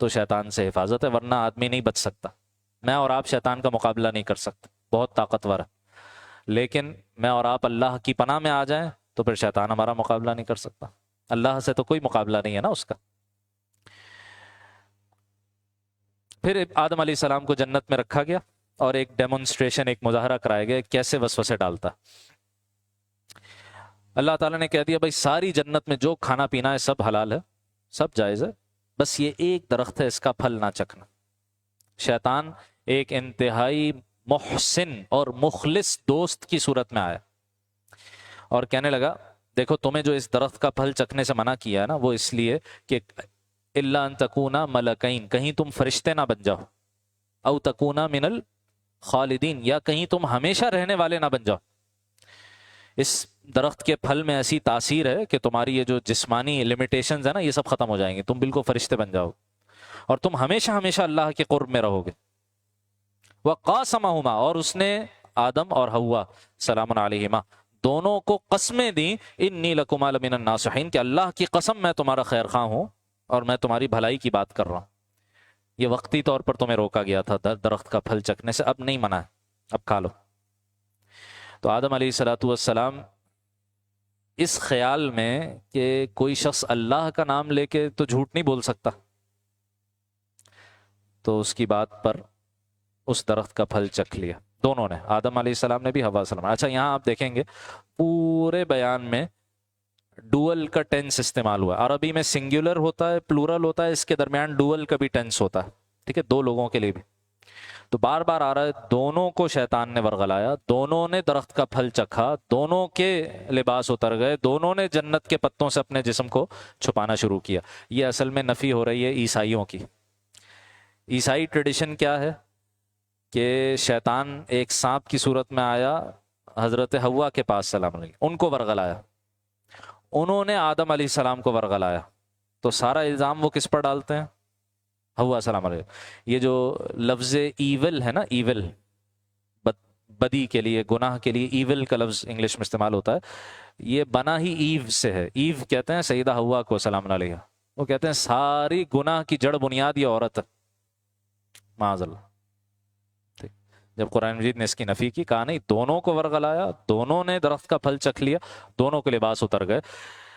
تو شیطان سے حفاظت ہے، ورنہ آدمی نہیں بچ سکتا۔ میں اور آپ شیطان کا مقابلہ نہیں کر سکتے، بہت طاقتور ہے، لیکن میں اور آپ اللہ کی پناہ میں آ جائیں تو پھر شیطان ہمارا مقابلہ نہیں کر سکتا۔ اللہ سے تو کوئی مقابلہ نہیں ہے نا اس کا۔ پھر آدم علیہ السلام کو جنت میں رکھا گیا اور ایک ڈیمونسٹریشن، ایک مظاہرہ کرایا گیا کیسے وسوسے ڈالتا۔ اللہ تعالیٰ نے کہہ دیا بھائی ساری جنت میں جو کھانا پینا ہے سب حلال ہے، سب جائز ہے، بس یہ ایک درخت ہے اس کا پھل نہ چکھنا۔ شیطان ایک انتہائی محسن اور مخلص دوست کی صورت میں آیا اور کہنے لگا دیکھو تمہیں جو اس درخت کا پھل چکھنے سے منع کیا ہے نا، وہ اس لیے کہ الا ان تکونا ملکین، کہیں تم فرشتے نہ بن جاؤ، او تکونا من الخالدین، یا کہیں تم ہمیشہ رہنے والے نہ بن جاؤ۔ اس درخت کے پھل میں ایسی تاثیر ہے کہ تمہاری یہ جو جسمانی لمیٹیشنز ہیں نا یہ سب ختم ہو جائیں گے، تم بالکل فرشتے بن جاؤ اور تم ہمیشہ ہمیشہ اللہ کے قرب میں رہو گے۔ وقاسمہما، اور اس نے آدم اور حوا سلام علیہما دونوں کو قسمیں دیں، انی لکما لمن الناصحین، کہ اللہ کی قسم میں تمہارا خیر خواہ ہوں اور میں تمہاری بھلائی کی بات کر رہا ہوں۔ یہ وقتی طور پر تمہیں روکا گیا تھا درخت کا پھل چکھنے سے، اب نہیں منع ہے، اب کھا لو۔ تو آدم علیہ الصلوۃ والسلام اس خیال میں کہ کوئی شخص اللہ کا نام لے کے تو جھوٹ نہیں بول سکتا، تو اس کی بات پر اس درخت کا پھل چکھ لیا دونوں نے، آدم علیہ السلام نے بھی، حوا علیہ السلام۔ اچھا یہاں آپ دیکھیں گے پورے بیان میں ڈوئل کا ٹینس استعمال ہوا۔ عربی میں سنگولر ہوتا ہے، پلورل ہوتا ہے، اس کے درمیان ڈوئل کا بھی ٹینس ہوتا ہے، ٹھیک ہے، دو لوگوں کے لیے بھی۔ تو بار بار آ رہا ہے دونوں کو شیطان نے ورغلایا، دونوں نے درخت کا پھل چکھا، دونوں کے لباس اتر گئے، دونوں نے جنت کے پتوں سے اپنے جسم کو چھپانا شروع کیا۔ یہ اصل میں نفی ہو رہی ہے عیسائیوں کی۔ عیسائی ٹریڈیشن کیا ہے کہ شیطان ایک سانپ کی صورت میں آیا حضرت حوا کے پاس سلام علیکم، ان کو ورغلایا، انہوں نے آدم علیہ السلام کو ورغلایا، تو سارا الزام وہ کس پر ڈالتے ہیں؟ حوا سلام علیکم۔ یہ جو لفظ ایول ہے نا، ایول بدی کے لیے، گناہ کے لیے ایول کا لفظ انگلش میں استعمال ہوتا ہے، یہ بنا ہی ایو سے ہے۔ ایو کہتے ہیں سیدہ حوا کو سلام علیہ، وہ کہتے ہیں ساری گناہ کی جڑ بنیاد یہ عورت ہے، معاذ اللہ۔ جب قرآن مجید نے اس کی نفی کی، کہا نہیں، دونوں کو ورغلایا، دونوں نے درخت کا پھل چکھ لیا، دونوں کے لباس اتر گئے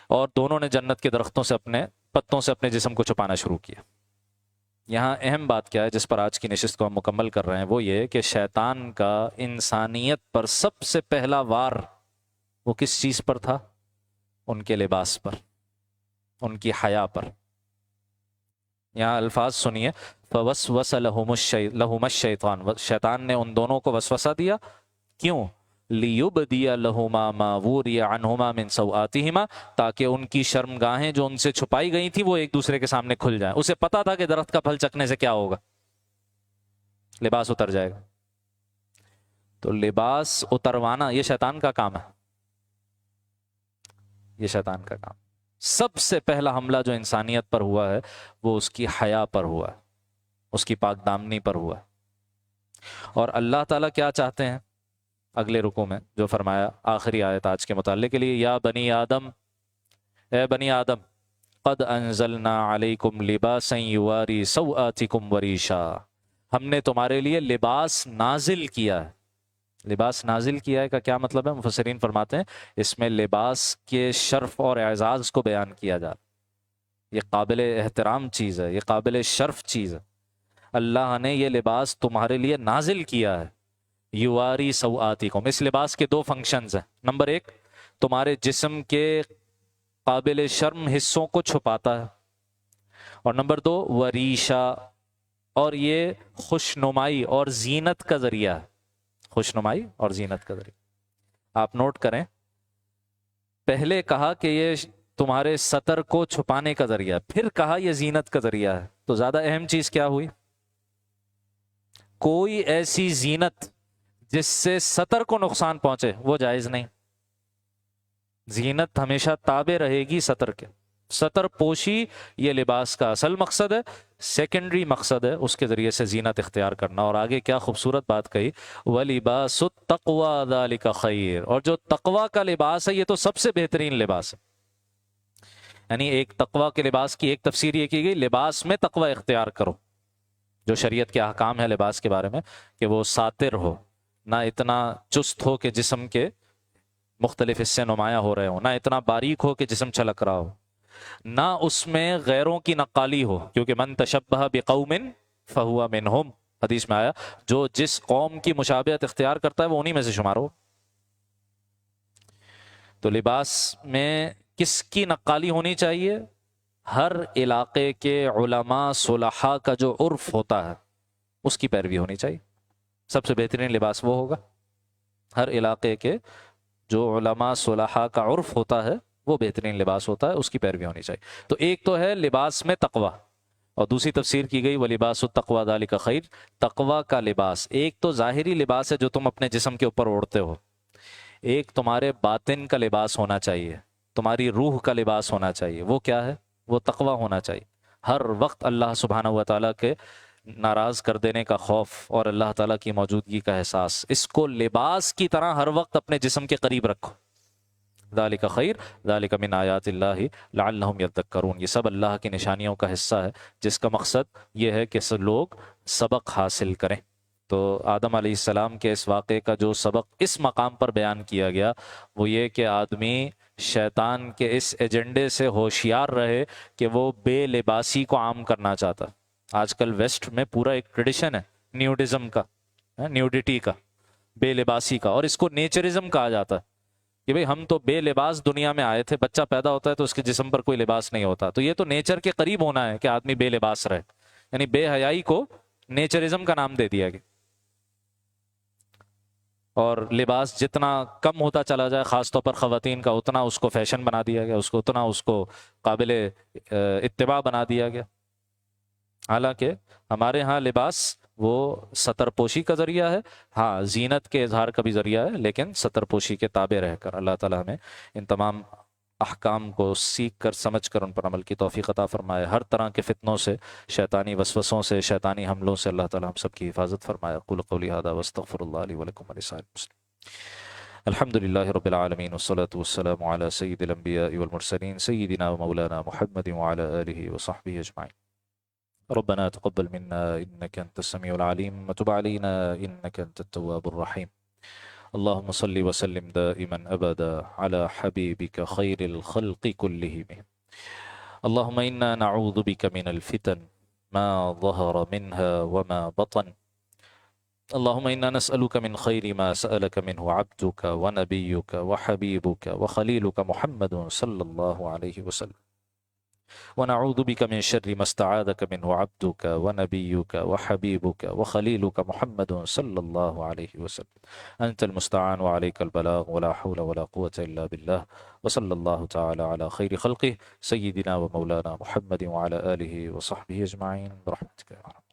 اور دونوں نے جنت کے درختوں سے اپنے پتوں سے اپنے جسم کو چھپانا شروع کیا۔ یہاں اہم بات کیا ہے جس پر آج کی نشست کو ہم مکمل کر رہے ہیں، وہ یہ کہ شیطان کا انسانیت پر سب سے پہلا وار وہ کس چیز پر تھا؟ ان کے لباس پر، ان کی حیا پر۔ یہاں الفاظ سنیے، فوسوس لہما الشیطان، شیطان نے ان دونوں کو وسوسہ دیا، کیوں؟ لیبدی لہما ما وری عنہما من سوآتہما، تاکہ ان کی شرمگاہیں جو ان سے چھپائی گئی تھی وہ ایک دوسرے کے سامنے کھل جائیں۔ اسے پتا تھا کہ درخت کا پھل چکھنے سے کیا ہوگا، لباس اتر جائے گا۔ تو لباس اتروانا یہ شیطان کا کام ہے، یہ شیطان کا کام۔ سب سے پہلا حملہ جو انسانیت پر ہوا ہے وہ اس کی حیا پر ہوا ہے، اس کی پاک دامنی پر ہوا ہے۔ اور اللہ تعالیٰ کیا چاہتے ہیں اگلے رکوع میں جو فرمایا، آخری آیت آج کے متعلق کے لیے، یا بنی آدم، اے بنی آدم، قد انزلنا علیکم لباسا یواری سوآتکم وریشا، ہم نے تمہارے لیے لباس نازل کیا ہے۔ لباس نازل کیا ہے کا کیا مطلب ہے؟ مفسرین فرماتے ہیں اس میں لباس کے شرف اور اعزاز کو بیان کیا جا رہا، یہ قابل احترام چیز ہے، یہ قابل شرف چیز ہے۔ اللہ نے یہ لباس تمہارے لیے نازل کیا ہے، یواری سوآتکم۔ اس لباس کے دو فنکشنز ہیں، نمبر ایک تمہارے جسم کے قابل شرم حصوں کو چھپاتا ہے، اور نمبر دو وریشا، اور یہ خوشنمائی اور زینت کا ذریعہ ہے، خوشنمائی اور زینت کا ذریعہ۔ آپ نوٹ کریں، پہلے کہا کہ یہ تمہارے سطر کو چھپانے کا ذریعہ، پھر کہا یہ زینت کا ذریعہ ہے، تو زیادہ اہم چیز کیا ہوئی؟ کوئی ایسی زینت جس سے سطر کو نقصان پہنچے وہ جائز نہیں۔ زینت ہمیشہ تابع رہے گی سطر کے، سطر پوشی یہ لباس کا اصل مقصد ہے، سیکنڈری مقصد ہے اس کے ذریعے سے زینت اختیار کرنا۔ اور آگے کیا خوبصورت بات کہی، وَلِبَاسُ التَّقْوَى ذَلِكَ خَيْرٌ، اور جو تقوی کا لباس ہے یہ تو سب سے بہترین لباس ہے۔ یعنی ایک تقوی کے لباس کی ایک تفسیر یہ کی گئی لباس میں تقوی اختیار کرو، جو شریعت کے احکام ہے لباس کے بارے میں کہ وہ ساتر ہو، نہ اتنا چست ہو کہ جسم کے مختلف حصے نمایاں ہو رہے ہوں، نہ اتنا باریک ہو کہ جسم چھلک رہا ہو، نہ اس میں غیروں کی نقالی ہو، کیونکہ من تشبہ بقوم فہو منہم، حدیث میں آیا جو جس قوم کی مشابہت اختیار کرتا ہے وہ انہی میں سے شمار ہو۔ تو لباس میں کس کی نقالی ہونی چاہیے؟ ہر علاقے کے علماء صلحاء کا جو عرف ہوتا ہے اس کی پیروی ہونی چاہیے۔ سب سے بہترین لباس وہ ہوگا، ہر علاقے کے جو علماء صلحاء کا عرف ہوتا ہے وہ بہترین لباس ہوتا ہے، اس کی پیروی ہونی چاہیے۔ تو ایک تو ہے لباس میں تقوی، اور دوسری تفسیر کی گئی وَلِبَاسُ التَّقْوَىٰ ذَلِكَ خَيْرٌ، تقوی کا لباس۔ ایک تو ظاہری لباس ہے جو تم اپنے جسم کے اوپر اوڑھتے ہو، ایک تمہارے باطن کا لباس ہونا چاہیے، تمہاری روح کا لباس ہونا چاہیے۔ وہ کیا ہے؟ وہ تقوی ہونا چاہیے۔ ہر وقت اللہ سبحانہ و تعالیٰ کے ناراض کر دینے کا خوف اور اللہ تعالیٰ کی موجودگی کا احساس، اس کو لباس کی طرح ہر وقت اپنے جسم کے قریب رکھو۔ ذالک خیر، ذالک من آیات اللہ لعلہم یذکرون، یہ سب اللہ کی نشانیوں کا حصہ ہے جس کا مقصد یہ ہے کہ لوگ سبق حاصل کریں۔ تو آدم علیہ السلام کے اس واقعے کا جو سبق اس مقام پر بیان کیا گیا وہ یہ کہ آدمی شیطان کے اس ایجنڈے سے ہوشیار رہے کہ وہ بے لباسی کو عام کرنا چاہتا۔ آج کل ویسٹ میں پورا ایک ٹریڈیشن ہے نیوڈزم کا، نیوڈیٹی کا، بے لباسی کا، اور اس کو نیچرزم کہا جاتا ہے کہ بھئی ہم تو بے لباس دنیا میں آئے تھے۔ بچہ پیدا ہوتا ہے تو اس کے جسم پر کوئی لباس نہیں ہوتا، تو یہ تو نیچر کے قریب ہونا ہے کہ آدمی بے لباس رہے، یعنی بے حیائی کو نیچرزم کا نام دے دیا گیا۔ اور لباس جتنا کم ہوتا چلا جائے خاص طور پر خواتین کا، اتنا اس کو فیشن بنا دیا گیا، اتنا اس کو قابل اتباع بنا دیا گیا۔ حالانکہ ہمارے ہاں لباس وہ ستر پوشی کا ذریعہ ہے، ہاں زینت کے اظہار کا بھی ذریعہ ہے، لیکن ستر پوشی کے تابع رہ کر۔ اللہ تعالیٰ ہمیں ان تمام احکام کو سیکھ کر سمجھ کر ان پر عمل کی توفیق عطا فرمائے، ہر طرح کے فتنوں سے، شیطانی وسوسوں سے، شیطانی حملوں سے اللہ تعالیٰ ہم سب کی حفاظت فرمائے۔ اقول قولی ھذا واستغفر اللہ لی ولکم ولسائر المسلمین۔ الحمد للہ رب العالمین والصلاة والسلام علی سید الانبیاء والمرسلین سیدنا و مولانا محمد وعلی آلہ وصحبہ اجمعین۔ ربنا تقبل منا انك انت السميع العليم وتب علينا انك انت التواب الرحيم۔ اللهم صل وسلم دائما ابدا على حبيبك خير الخلق كلهم۔ اللهم انا نعوذ بك من الفتن ما ظهر منها وما بطن۔ اللهم انا نسألك من خير ما سألك منه عبدك ونبيك وحبيبك وخليلك محمد صلى الله عليه وسلم، ونعوذ بك من شر ما استعاذك منه عبدك ونبيك وحبيبك وخليلك محمد صلى الله عليه وسلم۔ أنت المستعان وعليك البلاغ ولا حول ولا قوة إلا بالله، وصلى الله تعالى على خير خلقه سيدنا ومولانا محمد وعلى آله وصحبه أجمعين برحمتك يا رب۔